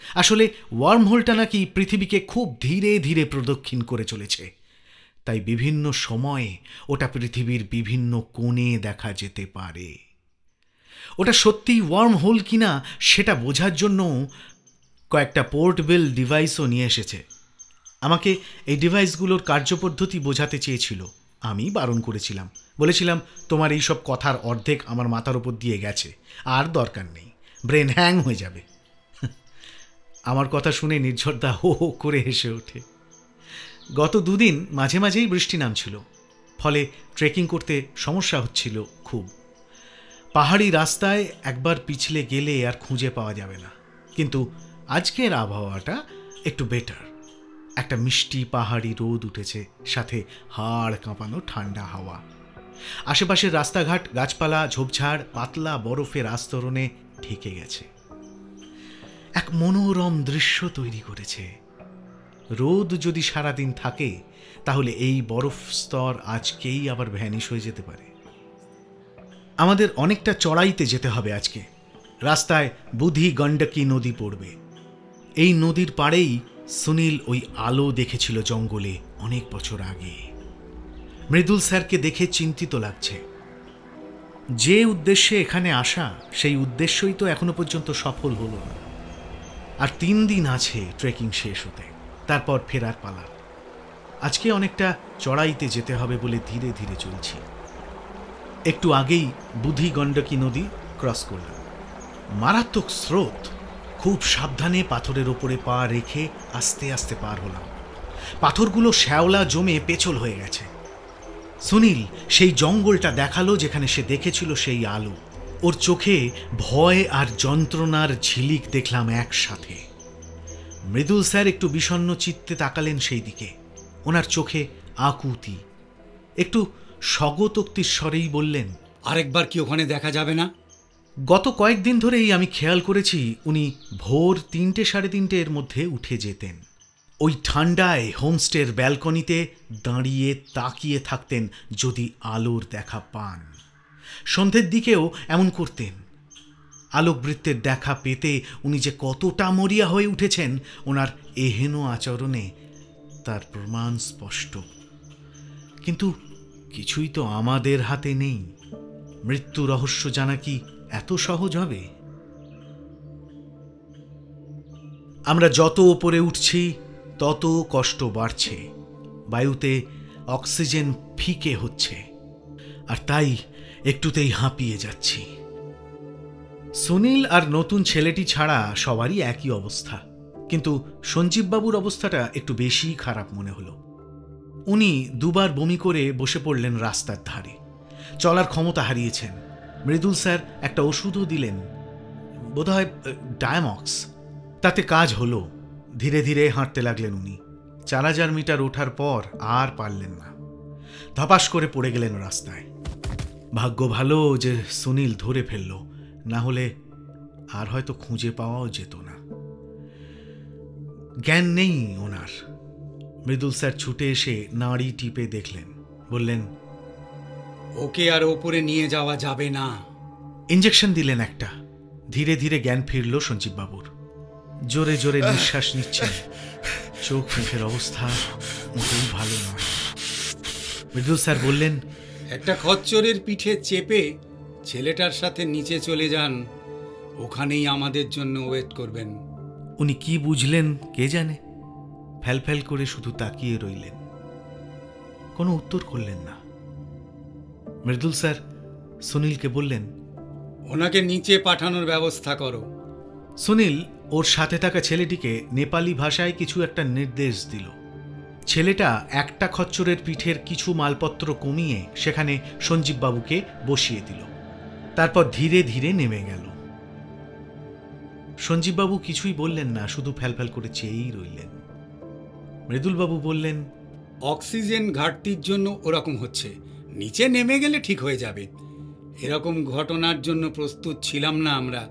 আসলে ওয়ার্ম হোলটা নাকি পৃথিবীকে খুব ধীরে ধীরে প্রদক্ষিণ করে চলেছে, তাই বিভিন্ন সময়ে ওটা পৃথিবীর বিভিন্ন কোণে দেখা যেতে পারে। ওটা সত্যিই ওয়ার্ম হোল কিনা সেটা বোঝার জন্য কয়েকটা পোর্টেবল ডিভাইসও নিয়ে এসেছে। আমাকে এই ডিভাইসগুলোর কার্যপদ্ধতি বোঝাতে চেয়েছিল। আমি বারণ করেছিলাম, বলেছিলাম তোমার এই সব কথার অর্ধেক আমার মাথার ওপর দিয়ে গেছে, আর দরকার নেই, ব্রেন হ্যাং হয়ে যাবে। আমার কথা শুনে নির্ঝরদা হো হো করে হেসে ওঠে। গত দুদিন মাঝে মাঝেই বৃষ্টি নামছিল, ফলে ট্রেকিং করতে সমস্যা হচ্ছিল খুব। পাহাড়ি রাস্তায় একবার পিছলে গেলে আর খুঁজে পাওয়া যাবে না। কিন্তু আজকের আবহাওয়াটা একটু বেটার। একটা মিষ্টি পাহাড়ি রোদ উঠেছে, সাথে হাড় কাঁপানো ঠান্ডা হাওয়া। আশেপাশের রাস্তাঘাট গাছপালা, ঝোপঝাড় পাতলা বরফের আস্তরণে ঢেকে গেছে। এক মনোরম দৃশ্য তৈরি করেছে। রোদ যদি সারাদিন থাকে, তাহলে এই বরফ স্তর আজকেই আবার ভ্যানিশ হয়ে যেতে পারে। আমাদের অনেকটা চড়াইতে যেতে হবে আজকে। রাস্তায় বুধি গণ্ডকী নদী পড়বে। এই নদীর পাড়েই সুনীল ওই আলো দেখেছিল জঙ্গলে অনেক বছর আগে। মৃদুল স্যারকে দেখে চিন্তিত লাগছে। যে উদ্দেশ্যে এখানে আসা, সেই উদ্দেশ্যই তো এখনো পর্যন্ত সফল হলো না। আর 3 দিন আছে ট্রেকিং শেষ হতে, তারপর ফেরার পালা। আজকে অনেকটা চড়াইতে যেতে হবে বলে ধীরে ধীরে চলছি। একটু আগেই বুধি গণ্ডকী নদী ক্রস করলাম। মারাত্মক স্রোত, খুব সাবধানে পাথরের ওপরে পা রেখে আস্তে আস্তে পার হলাম। পাথরগুলো শ্যাওলা জমে পেছল হয়ে গেছে। সুনীল সেই জঙ্গলটা দেখালো যেখানে সে দেখেছিল সেই আলো। ওর চোখে ভয় আর যন্ত্রণার ঝিলিক দেখলাম একসাথে। মৃদুল স্যার একটু বিষণ্ণ চিত্তে তাকালেন সেই দিকে। ওনার চোখে আকুতি। একটু স্বগতোক্তির স্বরেই বললেন, আরেকবার কি ওখানে দেখা যাবে না? গত কয়েকদিন ধরেই আমি খেয়াল করেছি উনি ভোর 3টে সাড়ে 3টের মধ্যে উঠে যেতেন। ওই ঠান্ডায় হোমস্টের ব্যালকনিতে দাঁড়িয়ে তাকিয়ে থাকতেন যদি আলোর দেখা পান। সন্ধ্যের দিকেও এমন করতেন। আলোকবৃত্তের দেখা পেতে উনি যে কতটা মরিয়া হয়ে উঠেছেন ওনার এহেন আচরণে তার প্রমাণ স্পষ্ট। কিন্তু কিছুই তো আমাদের হাতে নেই। মৃত্যু রহস্য জানা কি এত সহজ হবে? আমরা যত উপরে উঠছি তত কষ্ট বাড়ছে। বায়ুতে অক্সিজেন ফিকে হচ্ছে, আর তাই একটুতেই হাঁপিয়ে যাচ্ছি। সুনীল আর নতুন ছেলেটি ছাড়া সবারই একই অবস্থা, কিন্তু সঞ্জীববাবুর অবস্থাটা একটু বেশি খারাপ মনে হলো। উনি 2বার বমি করে বসে পড়লেন রাস্তার ধারে। চলার ক্ষমতা হারিয়েছেন। মৃদুল স্যার একটা ওষুধও দিলেন, বোধহয় ডায়ামক্স। তাতে কাজ হলো। ধীরে ধীরে হাঁটতে লাগলেন উনি। 4000 মিটার ওঠার পর আর পারলেন না, ধপাস করে পড়ে গেলেন রাস্তায়। ভাগ্য ভালো যে সুনীল ধরে ফেলল, না হলে আর হয়তো খুঁজে পাওয়াও যেত না। জ্ঞান নেই ওনার। মৃদুল স্যার ছুটে এসে নাড়ি টিপে দেখলেন, বললেন, ওকে আর ওপরে নিয়ে যাওয়া যাবে না। ইঞ্জেকশন দিলেন একটা। ধীরে ধীরে জ্ঞান ফিরল সঞ্জীববাবুর। জোরে জোরে নিঃশ্বাস নিচ্ছেন। চোখ মুখের অবস্থা মোটেই ভালো নয়। মৃদুল স্যার বললেন, একটা খচ্চরের পিঠে চেপে ছেলেটার সাথে নিচে চলে যান, ওখানেই আমাদের জন্য ওয়েট করবেন। উনি কি বুঝলেন কে জানে। ফ্যাল ফ্যাল করে শুধু তাকিয়ে রইলেন, কোনো উত্তর করলেন না। মৃদুল স্যার সুনীলকে বললেন, ওনাকে নিচে পাঠানোর ব্যবস্থা করো। সুনীল ওর সাথে থাকা ছেলেটিকে নেপালি ভাষায় কিছু একটা নির্দেশ দিল। ছেলেটা একটা খচ্চরের পিঠের কিছু মালপত্র কমিয়ে সেখানে সঞ্জীববাবুকে বসিয়ে দিল। তারপর ধীরে ধীরে নেমে গেল। সঞ্জীববাবু কিছুই বললেন না, শুধু ফ্যালফ্যাল করে চেয়েই রইলেন। মৃদুলবাবু বললেন, অক্সিজেন ঘাটতির জন্য ওরকম হচ্ছে, নিচে নেমে গেলে ঠিক হয়ে যাবে। এরকম ঘটনার জন্য প্রস্তুত ছিলাম না আমরা।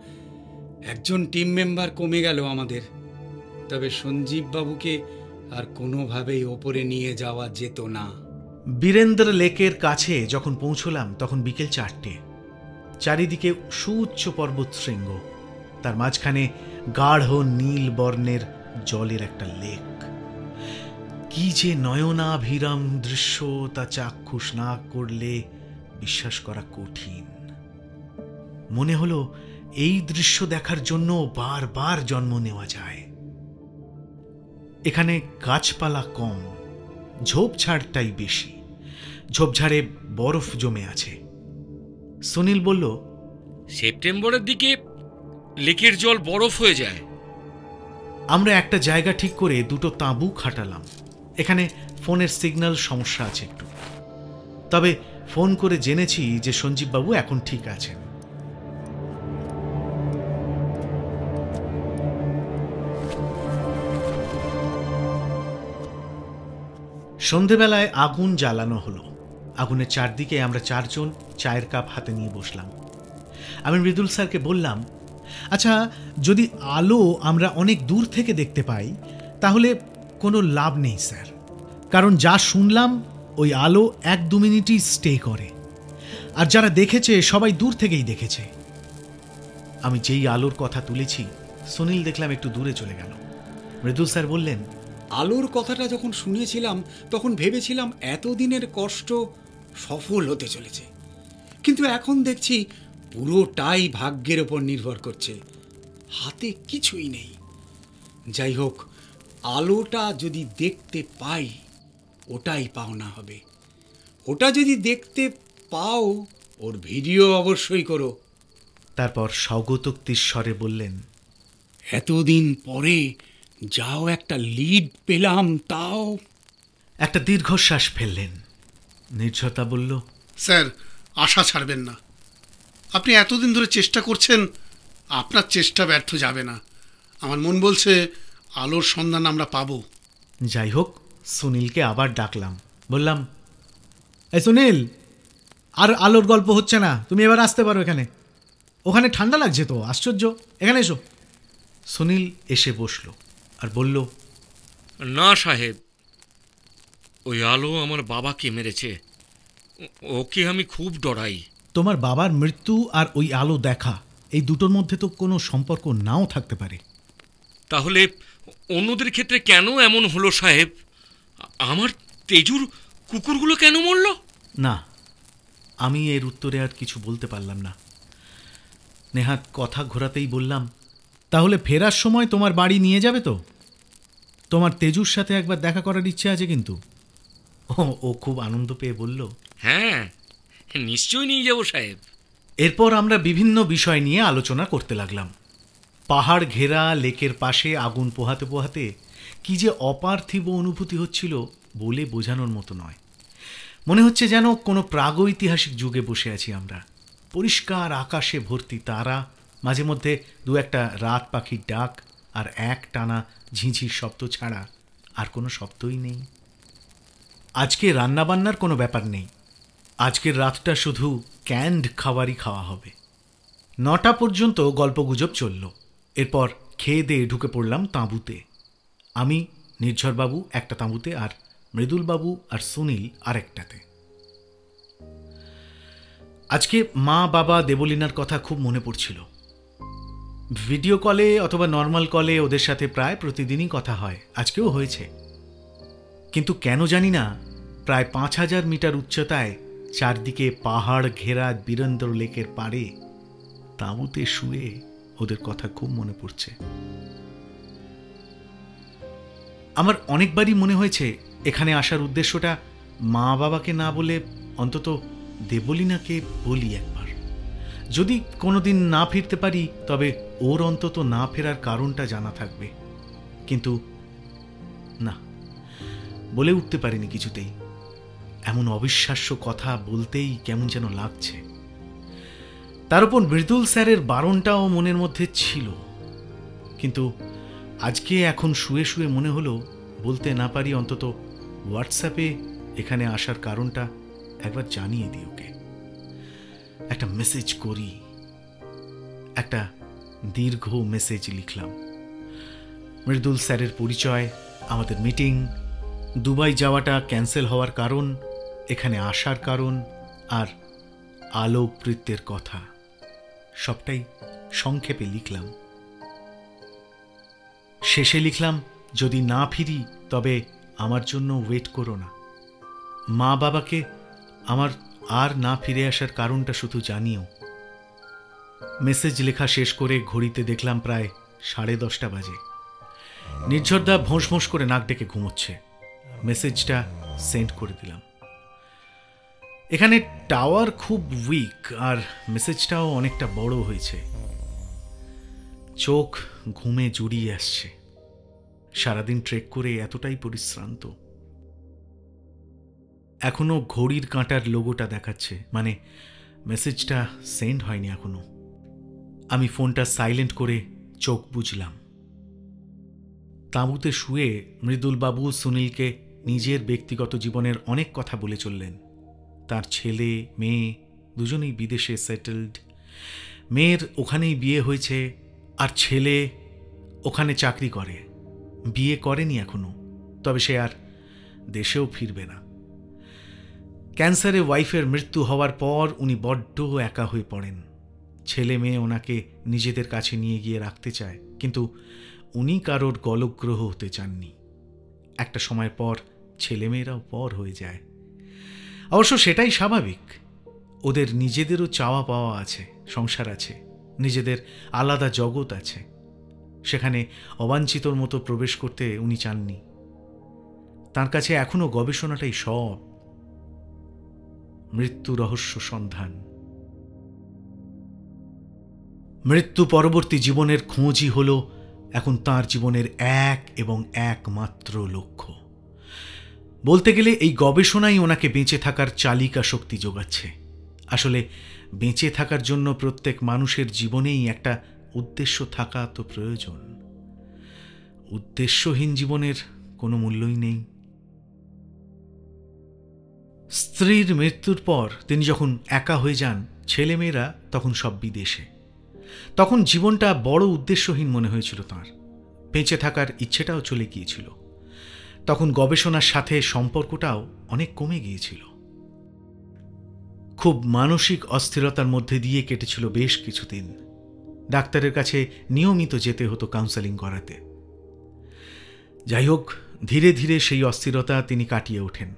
একজন টিম মেম্বার কমে গেল আমাদের। তবে সঞ্জীববাবুকে আর কোনোভাবেই ওপরে নিয়ে যাওয়া যেত না। বীরেন্দ্র লেকের কাছে যখন পৌঁছলাম তখন বিকেল 4টে। চারিদিকে সুউচ্চ পর্বত শৃঙ্গ, তার মাঝখানে গাঢ় নীল বর্ণের জলের একটা লেক। কি যে নয়নাভিরাম দৃশ্য, তা চাক্ষুষ না করলে বিশ্বাস করা কঠিন। মনে হলো এই দৃশ্য দেখার জন্য বারবার জন্ম নেওয়া যায়। এখানে গাছপালা কম, ঝোপঝাড়টাই বেশি। ঝোপঝাড়ে বরফ জমে আছে। সুনীল বলল, সেপ্টেম্বরের দিকে লেকের জল বরফ হয়ে যায়। আমরা একটা জায়গা ঠিক করে 2টো তাঁবু খাটালাম। এখানে ফোনের সিগন্যাল সমস্যা আছে একটু, তবে ফোন করে জেনেছি যে সঞ্জীববাবু এখন ঠিক আছেন। সন্ধেবেলায় আগুন জ্বালানো হলো। আগুনের চারদিকে আমরা 4 জন চায়ের কাপ হাতে নিয়ে বসলাম। আমি মৃদুল স্যারকে বললাম, আচ্ছা, যদি আলো আমরা অনেক দূর থেকে দেখতে পাই তাহলে কোনো লাভ নেই স্যার, কারণ যা শুনলাম ওই আলো 1-2 মিনিটই স্টে করে, আর যারা দেখেছে সবাই দূর থেকেই দেখেছে। আমি যেই আলোর কথা তুলেছি সুনীল দেখলাম একটু দূরে চলে গেল। মৃদুল স্যার বললেন, আলোর কথাটা যখন শুনেছিলাম তখন ভেবেছিলাম এতদিনের কষ্ট সফল হতে চলেছে, কিন্তু এখন দেখছি পুরোটাই ভাগ্যের ওপর নির্ভর করছে। হাতে কিছুই নেই। যাই হোক, আলোটা যদি দেখতে পাই ওটাই পাওনা হবে। ওটা যদি দেখতে পাও ওর ভিডিও অবশ্যই করো। তারপর স্বগতোক্তির স্বরে বললেন, এতদিন পরে যাও একটা লিড পেলাম, তাও। একটা দীর্ঘশ্বাস ফেললেন। নির্ঝরদা বলল, স্যার, আশা ছাড়বেন না। আপনি এতদিন ধরে চেষ্টা করছেন, আপনার চেষ্টা ব্যর্থ যাবে না। আমার মন বলছে আলোর সন্ধান আমরা পাবো। যাই হোক, সুনীলকে আবার ডাকলাম। বললাম, এই সুনীল, আর আলোর গল্প হচ্ছে না, তুমি এবার আসতে পারো এখানে। ওখানে ঠান্ডা লাগছে তো, আশ্চর্য, এখানে এসো। সুনীল এসে বসল আর বলল, না সাহেব, ওই আলো আমার বাবাকে মেরেছে। ওকে আমি খুব ডরাই। তোমার বাবার মৃত্যু আর ওই আলো দেখা, এই দুটোর মধ্যে তো কোনো সম্পর্ক নাও থাকতে পারে। তাহলে অন্যদের ক্ষেত্রে কেন এমন হলো সাহেব? আমার তেজুর কুকুরগুলো কেন মরল? না, আমি এর উত্তরে আর কিছু বলতে পারলাম না। নেহাত কথা ঘোরাতেই বললাম, তাহলে ফেরার সময় তোমার বাড়ি নিয়ে যাবে তো? তোমার তেজুর সাথে একবার দেখা করার ইচ্ছে আছে কিন্তু। ও খুব আনন্দ পেয়ে বলল, হ্যাঁ, নিশ্চয়ই নিয়ে যাব সাহেব। এরপর আমরা বিভিন্ন বিষয় নিয়ে আলোচনা করতে লাগলাম। পাহাড় ঘেরা লেকের পাশে আগুন পোহাতে পোহাতে কি যে অপার্থিব অনুভূতি হচ্ছিল বলে বোঝানোর মতো নয়। মনে হচ্ছে যেন কোনো প্রাগৈতিহাসিক যুগে বসে আছি আমরা। পরিষ্কার আকাশে ভর্তি তারা, মাঝে মধ্যে দু একটা রাত পাখির ডাক, আর এক টানা ঝিঁঝির শব্দ ছাড়া আর কোনো শব্দই নেই। আজকে রান্নাবান্নার কোনো ব্যাপার নেই। আজকের রাতটা শুধু ক্যান্ড খাবারই খাওয়া হবে। 9টা পর্যন্ত গল্পগুজব চলল। এরপর খেয়ে দিয়ে ঢুকে পড়লাম তাঁবুতে। আমি, নির্ঝরবাবু একটা তাঁবুতে, আর মৃদুলবাবু আর সুনীল আরেকটাতে। আজকে মা, বাবা, দেবলীনার কথা খুব মনে পড়ছিল। ভিডিও কলে অথবা নর্মাল কলে ওদের সাথে প্রায় প্রতিদিনই কথা হয়, আজকেও হয়েছে। কিন্তু কেন জানি না, প্রায় 5000 মিটার উচ্চতায় চারদিকে পাহাড় ঘেরা বীরেন্দ্র লেকের পাড়ে তাঁবুতে শুয়ে ওদের কথা খুব মনে পড়ছে। আমার অনেকবারই মনে হয়েছে এখানে আসার উদ্দেশ্যটা মা বাবাকে না বলে অন্তত দেবলীনাকে বলি একবার। যদি কোনোদিন না ফিরতে পারি তবে ওর অন্তত না ফেরার কারণটা জানা থাকবে। কিন্তু না, বলে উঠতে পারিনি কিছুতেই। এমন অবিশ্বাস্য কথা বলতেই কেমন যেন লাগছে। তার উপর মৃদুল স্যারের বারণটাও মনের মধ্যে ছিল। কিন্তু আজকে এখন শুয়ে শুয়ে মনে হলো বলতে না পারি অন্তত হোয়াটসঅ্যাপে এখানে আসার কারণটা একবার জানিয়ে দিই ওকে। একটা মেসেজ করি। একটা দীর্ঘ মেসেজ লিখলাম। মৃদুল স্যারের পরিচয়, আমাদের মিটিং, দুবাই যাওয়াটা ক্যান্সেল হওয়ার কারণ, এখানে আসার কারণ, আর আলোকৃত্যের কথা, সবটাই সংক্ষেপে লিখলাম। শেষে লিখলাম, যদি না ফিরি তবে আমার জন্য ওয়েট করো না। মা বাবাকে আমার আর না ফিরে আসার কারণটা শুধু জানিও। মেসেজ লেখা শেষ করে ঘড়িতে দেখলাম প্রায় 10:30 বাজে। নির্ঝরদা ভোঁস ভোঁস করে নাক ডেকে ঘুমোচ্ছে। মেসেজটা সেন্ড করে দিলাম। এখানে টাওয়ার খুব উইক আর মেসেজটাও অনেকটা বড় হয়েছে। চোখ ঘুমে জুড়িয়ে আসছে। সারাদিন ট্রেক করে এতটাই পরিশ্রান্ত। এখনো ঘড়ির কাঁটার লোগোটা দেখাচ্ছে, মানে মেসেজটা সেন্ড হয়নি এখনো। আমি ফোনটা সাইলেন্ট করে চোখ বুঝলাম। তাঁবুতে শুয়ে মৃদুলবাবু সুনীলকে নিজের ব্যক্তিগত জীবনের অনেক কথা বলে চললেন। তার ছেলে মেয়ে দুজনেই বিদেশে সেটেলড। মেয়ের ওখানেই বিয়ে হয়েছে, আর ছেলে ওখানে চাকরি করে। বিয়ে করেনি এখনো, তবে সে আর দেশেও ফিরবে না। ক্যান্সারে ওয়াইফের মৃত্যু হওয়ার পর উনি বড্ড একা হয়ে পড়েন। ছেলে মেয়ে ওনাকে নিজেদের কাছে নিয়ে গিয়ে রাখতে চায়, কিন্তু উনি কারোর গলগ্রহ হতে চাননি। একটা সময় পর ছেলেমেয়েরাও পর হয়ে যায়। অবশ্য সেটাই স্বাভাবিক। ওদের নিজেদেরও চাওয়া পাওয়া আছে, সংসার আছে, নিজেদের আলাদা জগৎ আছে। সেখানে অবাঞ্ছিতর মতো প্রবেশ করতে উনি চাননি। তার কাছে এখনো গবেষণাটাই সব, মৃত্যু রহস্য সন্ধান। মৃত্যু পরবর্তী জীবনের খোঁজই হল এখন তার জীবনের এক এবং একমাত্র লক্ষ্য। বলতে গেলে এই গবেষণাই ওনাকে বেঁচে থাকার চালিকা শক্তি যোগাচ্ছে। আসলে বেঁচে থাকার জন্য প্রত্যেক মানুষের জীবনেই একটা উদ্দেশ্য থাকা তো প্রয়োজন। উদ্দেশ্যহীন জীবনের কোনো মূল্যই নেই। স্ত্রীর মৃত্যুর পর তিনি যখন একা হয়ে যান, ছেলেমেয়েরা তখন সব বিদেশে। তখন জীবনটা বড় উদ্দেশ্যহীন মনে হয়েছিল তাঁর। বেঁচে থাকার ইচ্ছেটাও চলে গিয়েছিল। তখন গবেষণার সাথে সম্পর্কটাও অনেক কমে গিয়েছিল। খুব মানসিক অস্থিরতার মধ্যে দিয়ে কেটেছিল বেশ কিছুদিন। ডাক্তারের কাছে নিয়মিত যেতে হতো কাউন্সেলিং করাতে। যাই হোক, ধীরে ধীরে সেই অস্থিরতা তিনি কাটিয়ে ওঠেন।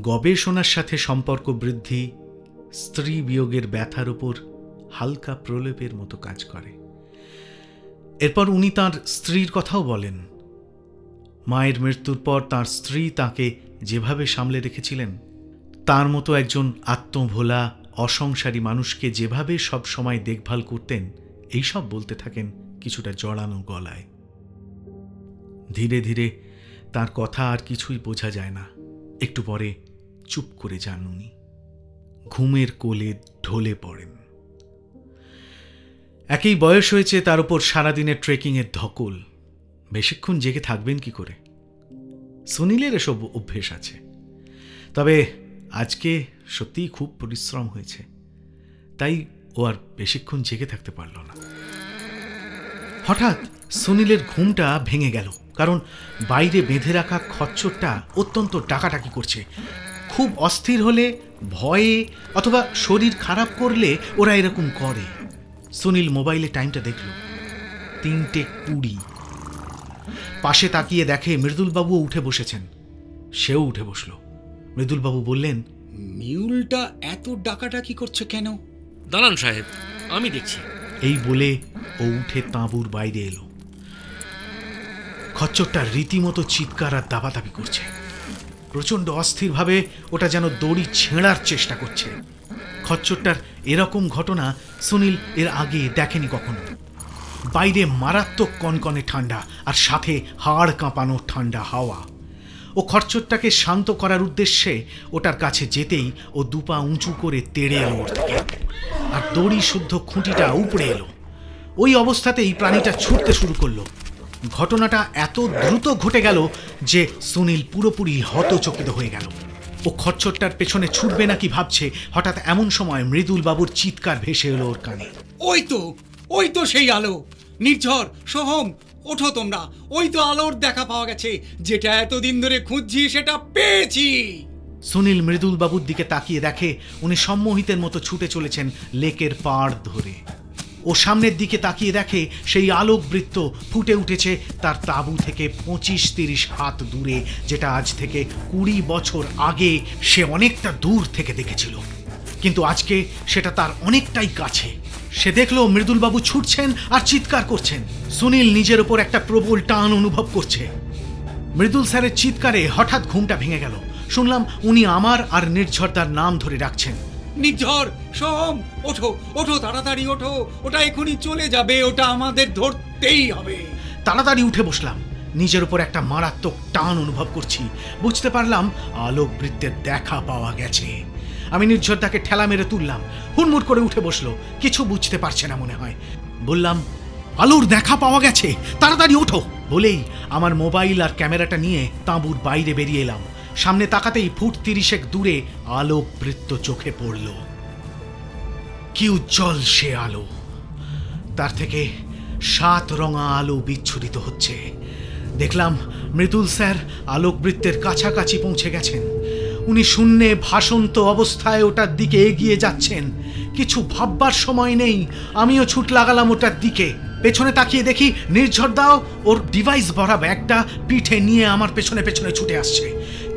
গবেষণার সাথে সম্পর্ক বৃদ্ধি স্ত্রী বিয়োগের ব্যথার উপর হালকা প্রলেপের মতো কাজ করে। এরপর উনি তাঁর স্ত্রীর কথাও বলেন। মায়ের মৃত্যুর পর তাঁর স্ত্রী তাকে যেভাবে সামলে রেখেছিলেন, তার মতো একজন আত্মভোলা অসংসারী মানুষকে যেভাবে সব সময় দেখভাল করতেন, এইসব বলতে থাকেন কিছুটা জড়ানো গলায়। ধীরে ধীরে তার কথা আর কিছুই বোঝা যায় না। একটু পরে চুপ করে যান উনি, ঘুমের কোলে ঢলে পড়েন। একই বয়স হয়েছে, তার উপর সারাদিনের ট্রেকিংয়ের ধকল। বেশিক্ষণ জেগে থাকবেন কি করে? সুনীলের এসব অভ্যেস আছে, তবে আজকে সত্যিই খুব পরিশ্রম হয়েছে, তাই ও আর বেশিক্ষণ জেগে থাকতে পারল না। হঠাৎ সুনীলের ঘুমটা ভেঙে গেল, কারণ বাইরে বেঁধে রাখা খচ্চরটা অত্যন্ত ডাকাডাকি করছে। খুব অস্থির হলে, ভয়ে অথবা শরীর খারাপ করলে ওরা এরকম করে। সুনীল মোবাইলে টাইমটা দেখল, 3:20। পাশে তাকিয়ে দেখে মৃদুলবাবুও উঠে বসেছেন। সেও উঠে বসল। মৃদুলবাবু বললেন, মিউলটা এত ডাকাডাকি করছে কেন? দাঁড়ান সাহেব, আমি দেখছি। এই বলে ও উঠে তাঁবুর বাইরে এলো। খচ্চরটা রীতিমতো চিৎকার আর দাবাদাবি করছে। প্রচণ্ড অস্থিরভাবে ওটা যেন দড়ি ছেঁড়ার চেষ্টা করছে। খচ্চরটার এরকম ঘটনা সুনীল এর আগে দেখেনি কখনো। বাইরে মারাত্মক কনকনে ঠান্ডা, আর সাথে হাড় কাঁপানো ঠান্ডা হাওয়া। ও খচ্চরটাকে শান্ত করার উদ্দেশ্যে ওটার কাছে যেতেই ও দুপা উঁচু করে তেড়ে এলো ওর থেকে, আর দড়ি শুদ্ধ খুঁটিটা উপড়ে এলো। ওই অবস্থাতেই প্রাণীটা ছুটতে শুরু করলো। ঘটনাটা এত দ্রুত ঘটে গেল যে সুনীল পুরোপুরি হতচকিত হয়ে গেল। ও খচ্চরটার পেছনে ছুটবে নাকি ভাবছে, হঠাৎ এমন সময় মৃদুল বাবুর চিৎকার ভেসে এলো ওর কানে। ওই তো সেই আলো। নির্ঝর, সোহম, ওঠো তোমরা। ওই তো আলোর দেখা পাওয়া গেছে। যেটা এতদিন ধরে খুঁজছি সেটা পেয়েছি। সুনীল মৃদুল বাবুর দিকে তাকিয়ে দেখে উনি সম্মোহিতের মতো ছুটে চলেছেন লেকের পাড় ধরে। ও সামনের দিকে তাকিয়ে দেখে সেই আলোক বৃত্ত ফুটে উঠেছে তার তাঁবু থেকে 25-30 হাত দূরে, যেটা আজ থেকে 20 বছর আগে সে অনেকটা দূর থেকে দেখেছিল। কিন্তু আজকে সেটা তার অনেকটাই কাছে। সে দেখল মৃদুলবাবু ছুটছেন আর চিৎকার করছেন। সুনীল নিজের ওপর একটা প্রবল টান অনুভব করছে। মৃদুল স্যারের চিৎকারে হঠাৎ ঘুমটা ভেঙে গেল। শুনলাম উনি আমার আর নির্ঝরদার নাম ধরে ডাকছেন। নির্ঝর, সোহম, ওঠো ওঠো, তাড়াতাড়ি ওঠো। ওটা এখনই চলে যাবে, ওটা আমাদের ধরতেই হবে। তাড়াতাড়ি উঠে বসলাম। নিজের উপর একটা মারাত্মক টান অনুভব করছি। বুঝতে পারলাম আলোক বৃত্তের দেখা পাওয়া গেছে। আমি নির্ঝরদাকে ঠেলা মেরে তুললাম। হুড়মুড় করে উঠে বসলো, কিছু বুঝতে পারছে না মনে হয়। বললাম, আলোর দেখা পাওয়া গেছে, তাড়াতাড়ি ওঠো। বলেই আমার মোবাইল আর ক্যামেরাটা নিয়ে তাঁবুর বাইরে বেরিয়ে এলাম। সামনে তাকাতেই ফুট 30 দূরে আলোক বৃত্ত চোখে পড়ল। কি উজ্জ্বল সে আলো! তার থেকে 7 রঙা আলো বিচ্ছুরিত হচ্ছে। দেখলাম মৃদুল স্যার আলোক বৃত্তের কাছাকাছি পৌঁছে গেছেন। উনি শূন্যে ভাসন্ত অবস্থায় ওটার দিকে এগিয়ে যাচ্ছেন। কিছু ভাববার সময় নেই, আমিও ছুট লাগালাম ওটার দিকে। পেছনে তাকিয়ে দেখি নির্ঝরদাও ওর ডিভাইস ভরা ব্যাগটা পিঠে নিয়ে আমার পেছনে পেছনে ছুটে আসছে।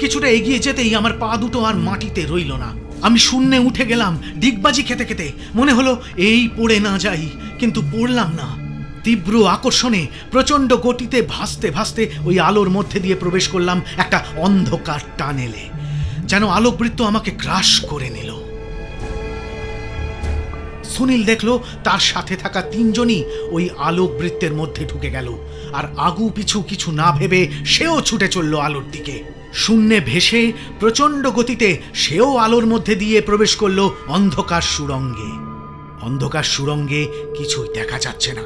কিছুটা এগিয়ে যেতেই আমার পা দুটো আর মাটিতে রইল না। আমি শূন্যে উঠে গেলাম ডিগবাজি খেতে খেতে। মনে হলো এই পড়ে না যাই, কিন্তু পড়লাম না। তীব্র আকর্ষণে প্রচণ্ড গতিতে ভাসতে ভাসতে ওই আলোর মধ্যে দিয়ে প্রবেশ করলাম একটা অন্ধকার টানেলে। যেন আলোকবৃত্ত আমাকে গ্রাস করে নিল। সুনীল দেখল তার সাথে থাকা তিনজনই ওই আলোকবৃত্তের মধ্যে ঢুকে গেল, আর আগু পিছু কিছু না ভেবে সেও ছুটে চলল আলোর দিকে। শূন্যে ভেসে প্রচণ্ড গতিতে সেও আলোর মধ্যে দিয়ে প্রবেশ করল অন্ধকার সুড়ঙ্গে। অন্ধকার সুড়ঙ্গে কিছুই দেখা যাচ্ছে না,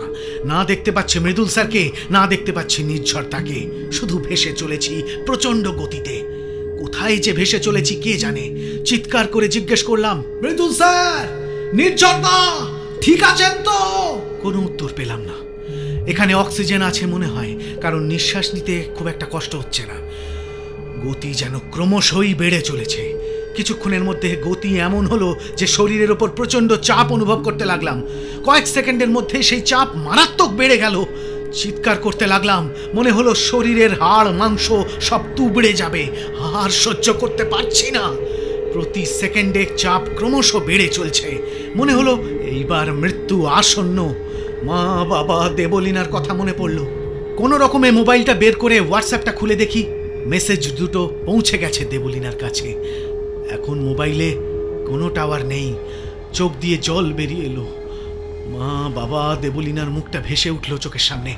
না দেখতে পাচ্ছে মৃদুল স্যারকে, না দেখতে পাচ্ছি নির্ঝরতাকে। শুধু ভেসে চলেছি প্রচণ্ড গতিতে। কোথায় যে ভেসে চলেছি কে জানে। চিৎকার করে জিজ্ঞেস করলাম, মৃদুল স্যার, নির্ঝরতা, ঠিক আছেন তো? কোনো উত্তর পেলাম না। এখানে অক্সিজেন আছে মনে হয়, কারণ নিঃশ্বাস নিতে খুব একটা কষ্ট হচ্ছে না। গতি যেন ক্রমশই বেড়ে চলেছে। কিছুক্ষণের মধ্যে গতি এমন হলো যে শরীরের ওপর প্রচণ্ড চাপ অনুভব করতে লাগলাম। কয়েক সেকেন্ডের মধ্যে সেই চাপ মারাত্মক বেড়ে গেল। চিৎকার করতে লাগলাম। মনে হলো শরীরের হাড় মাংস সব তুবড়ে যাবে। আর সহ্য করতে পারছি না। প্রতি সেকেন্ডে চাপ ক্রমশ বেড়ে চলছে। মনে হলো এইবার মৃত্যু আসন্ন। মা, বাবা, দেবলীনার কথা মনে পড়ল। কোনো রকমে মোবাইলটা বের করে হোয়াটসঅ্যাপটা খুলে দেখি, মেসেজ দুটো পৌঁছে গেছে দেবলীনার কাছে। এখন মোবাইলে কোনো টাওয়ার নেই। চোখ দিয়ে জল বেরিয়ে এলো। মা, বাবা, দেবলীনার মুখটা ভেসে উঠল চোখের সামনে।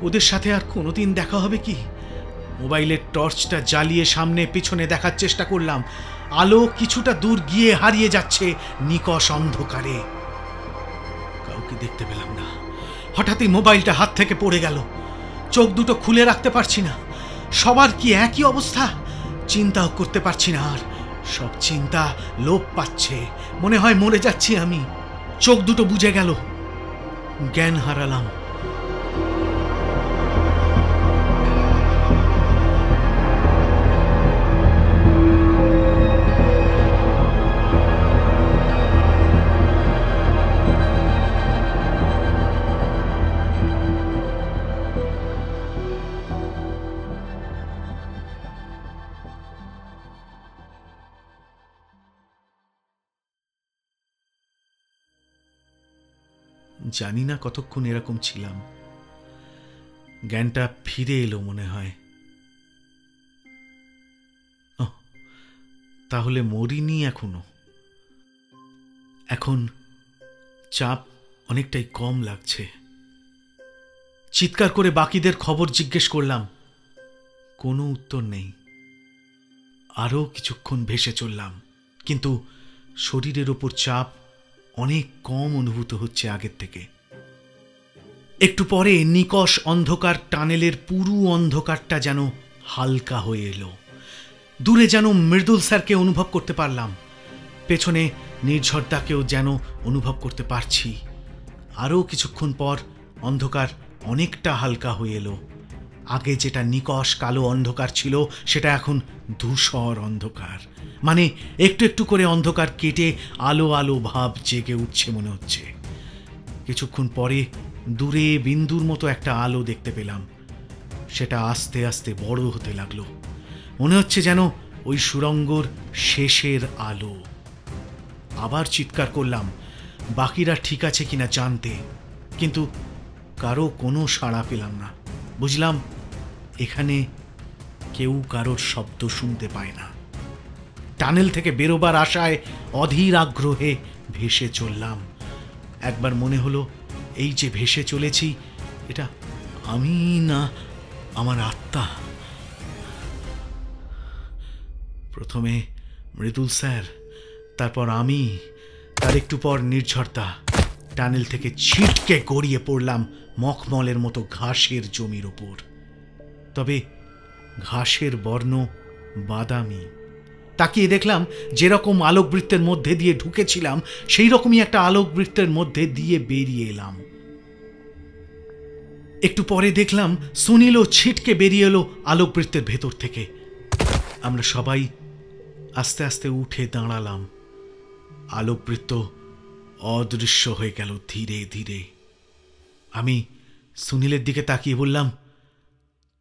ওদের সাথে আর কোনোদিন দেখা হবে কি? মোবাইলের টর্চটা জ্বালিয়ে সামনে পিছনে দেখার চেষ্টা করলাম। আলো কিছুটা দূর গিয়ে হারিয়ে যাচ্ছে নিকষ অন্ধকারে। কাউকে দেখতে পেলাম না। হঠাৎই মোবাইলটা হাত থেকে পড়ে গেল। চোখ দুটো খুলে রাখতে পারছি না। সবার কি একই অবস্থা? চিন্তাও করতে পারছি না আর। সব চিন্তা লোপ পাচ্ছে। মনে হয় মরে যাচ্ছি আমি। চোখ দুটো বুজে গেল। জ্ঞান হারালাম। জানি না কতক্ষণ এরকম ছিলাম। জ্ঞানটা ফিরে এলো মনে হয়। তাহলে মরিনি এখনো। এখন চাপ অনেকটাই কম লাগছে। চিৎকার করে বাকিদের খবর জিজ্ঞেস করলাম। কোনো উত্তর নেই। আরও কিছুক্ষণ ভেসে চললাম, কিন্তু শরীরের ওপর চাপ অনেক কম অনুভূত হচ্ছে আগের থেকে। একটু পরে নিকষ অন্ধকার টানেলের পুরো অন্ধকারটা যেন হালকা হয়ে এলো। দূরে যেন মৃদুল স্যারকে অনুভব করতে পারলাম। পেছনে নির্ঝরতাকেও যেন অনুভব করতে পারছি। আরও কিছুক্ষণ পর অন্ধকার অনেকটা হালকা হয়ে এলো। আগে যেটা নিকষ কালো অন্ধকার ছিল সেটা এখন ধূসর অন্ধকার। মানে একটু একটু করে অন্ধকার কেটে আলো আলো ভাব জেগে উঠছে মনে হচ্ছে। কিছুক্ষণ পরে দূরে বিন্দুর মতো একটা আলো দেখতে পেলাম। সেটা আস্তে আস্তে বড় হতে লাগলো। মনে হচ্ছে যেন ওই সুড়ঙ্গর শেষের আলো। আবার চিৎকার করলাম বাকিরা ঠিক আছে কিনা জানতে, কিন্তু কারো কোনো সাড়া পেলাম না। বুঝলাম এখানে কেউ কারোর শব্দ শুনতে পায় না। টানেল থেকে বেরোবার আশায় অধীর আগ্রহে ভেসে চললাম। একবার মনে হলো এই যে ভেসে চলেছি এটা আমি না আমার আত্মা। প্রথমে মৃদুল স্যার, তারপর আমি, তার একটু পর নির্ঝরতা। টানেল থেকে ছিটকে গড়িয়ে পড়লাম মখমলের মতো ঘাসের জমির ওপর। তবে ঘাসের বর্ণ বাদামি। তাকিয়ে দেখলাম যেরকম আলোকবৃত্তের মধ্যে দিয়ে ঢুকেছিলাম সেই রকমই একটা আলোকবৃত্তের মধ্যে দিয়ে বেরিয়ে এলাম। একটু পরে দেখলাম সুনীলও ছিটকে বেরিয়ে এলো আলোকবৃত্তের ভেতর থেকে। আমরা সবাই আস্তে আস্তে উঠে দাঁড়ালাম। আলোকবৃত্ত অদৃশ্য হয়ে গেল ধীরে ধীরে। আমি সুনীলের দিকে তাকিয়ে বললাম,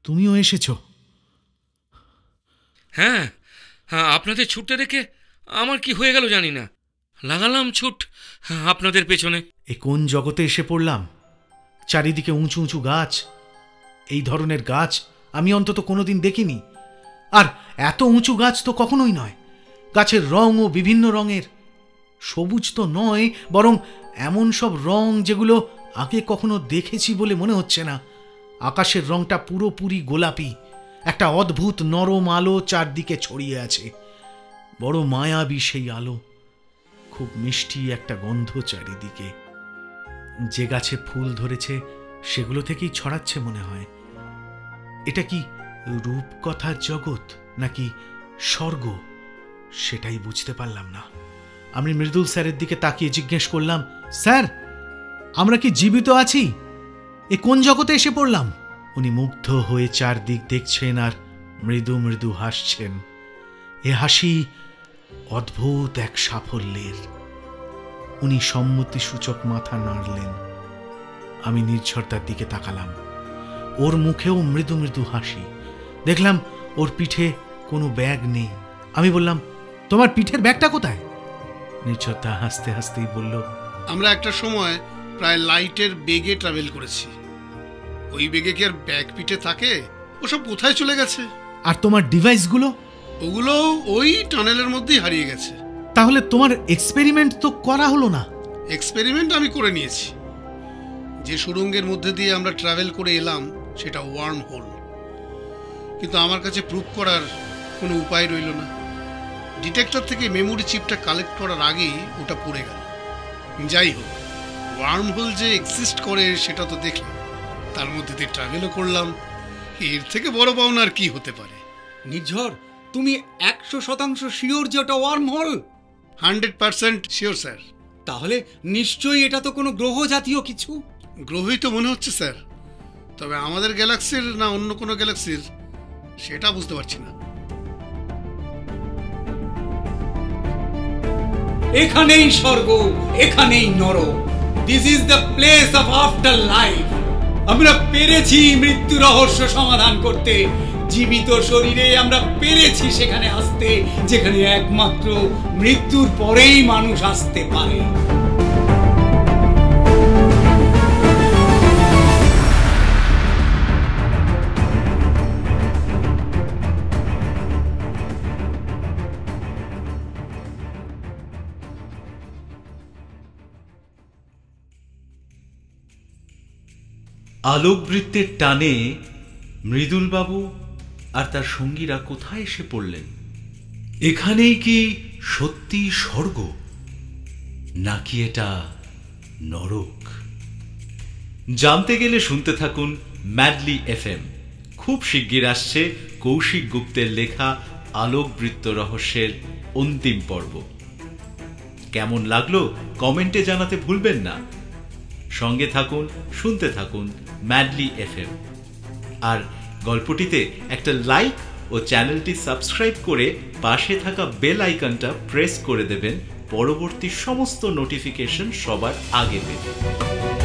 তুমিও এসেছো? হ্যাঁ, আপনাদের ছুটতে দেখে আমার কি হয়ে গেল জানি না, লাগালাম ছুট আপনাদের পেছনে। এ কোন জগতে এসে পড়লাম? চারিদিকে উঁচু উঁচু গাছ। এই ধরনের গাছ আমি অন্তত কোনোদিন দেখিনি। আর এত উঁচু গাছ তো কখনোই নয়। গাছের রঙও বিভিন্ন রঙের। সবুজ তো নয়, বরং এমন সব রং যেগুলো আগে কখনো দেখেছি বলে মনে হচ্ছে না। আকাশের রংটা পুরোপুরি গোলাপি। একটা অদ্ভুত নরম আলো চারদিকে ছড়িয়ে আছে। বড় মায়াবী সেই আলো। খুব মিষ্টি একটা গন্ধ চারিদিকে। যে গাছে ফুল ধরেছে সেগুলো থেকেই ছড়াচ্ছে মনে হয়। এটা কি রূপকথার জগৎ নাকি স্বর্গ, সেটাই বুঝতে পারলাম না। আমি মৃদুল স্যারের দিকে তাকিয়ে জিজ্ঞেস করলাম, স্যার, আমরা কি জীবিত আছি? এ কোন জগতে এসে পড়লাম? উনি মুগ্ধ হয়ে চারদিক দেখছেন আর মৃদু মৃদু হাসছেন। এ হাসি অদ্ভুত এক সাফল্যের। উনি সম্মতিসূচক মাথা নাড়লেন। আমি নির্ঝরতার দিকে তাকালাম। ওর মুখেও মৃদু মৃদু হাসি। দেখলাম ওর পিঠে কোনো ব্যাগ নেই। আমি বললাম, তোমার পিঠের ব্যাগটা কোথায়? নির্ঝরতা হাসতে হাসতেই বলল, আমরা একটা সময় প্রায় লাইটের বেগে ট্রাভেল করেছি। ওই বেগে কি আর ব্যাগ পিঠে থাকে? ওসব কোথায় চলে গেছে? আর তোমার ডিভাইসগুলো? ওগুলো ওই টানেলের মধ্যেই হারিয়ে গেছে। তাহলে তোমার এক্সপেরিমেন্ট তো করা হলো না? এক্সপেরিমেন্ট আমি করে নিয়েছি। যে সুড়ঙ্গের মধ্যে দিয়ে আমরা ট্রাভেল করে এলাম সেটা ওয়ার্ম হোল। কিন্তু আমার কাছে প্রুভ করার কোনো উপায় রইল না। ডিটেক্টর থেকে মেমোরি চিপটা কালেক্ট করার আগেই ওটা পড়ে গেল। যাই হোক, ওয়ার্ম হোল যে এক্সিস্ট করে সেটা তো দেখলাম, তার মধ্যে দিয়ে ট্রাভেলও করলাম। এর থেকে বড় পাওনা আর কি হতে পারে? নির্ঝর, তুমি 100% শিওর যে ওটা ওয়ার্ম হোল? 100% sure sir. তাহলে নিশ্চয়ই এটা তো কোনো গ্রহ জাতীয় কিছু। গ্রহই তো মনে হচ্ছে স্যার, তবে আমাদের গ্যালাক্সির না অন্য কোনো গ্যালাক্সির সেটা বুঝতে পারছি না। এখানেই স্বর্গ, এখানেই নরক। This is the place of after life. আমরা পেরেছি মৃত্যু রহস্য সমাধান করতে। জীবিত শরীরে আমরা পেরেছি সেখানে আসতে, যেখানে একমাত্র মৃত্যুর পরেই মানুষ আসতে পারে। আলোকবৃত্তের টানে মৃদুলবাবু আর তার সঙ্গীরা কোথায় এসে পড়লেন? এখানেই কি সত্যি স্বর্গ, নাকি এটা নরক? জানতে গেলে শুনতে থাকুন ম্যাডলি FM। খুব শিগগির আসছে কৌশিক গুপ্তের লেখা আলোকবৃত্ত রহস্যের অন্তিম পর্ব। কেমন লাগলো কমেন্টে জানাতে ভুলবেন না। সঙ্গে থাকুন, শুনতে থাকুন ম্যাডলি FM। আর গল্পটিতে একটা লাইক ও চ্যানেলটি সাবস্ক্রাইব করে পাশে থাকা বেল আইকনটা প্রেস করে দেবেন পরবর্তী সমস্ত নোটিফিকেশন সবার আগে পেতে।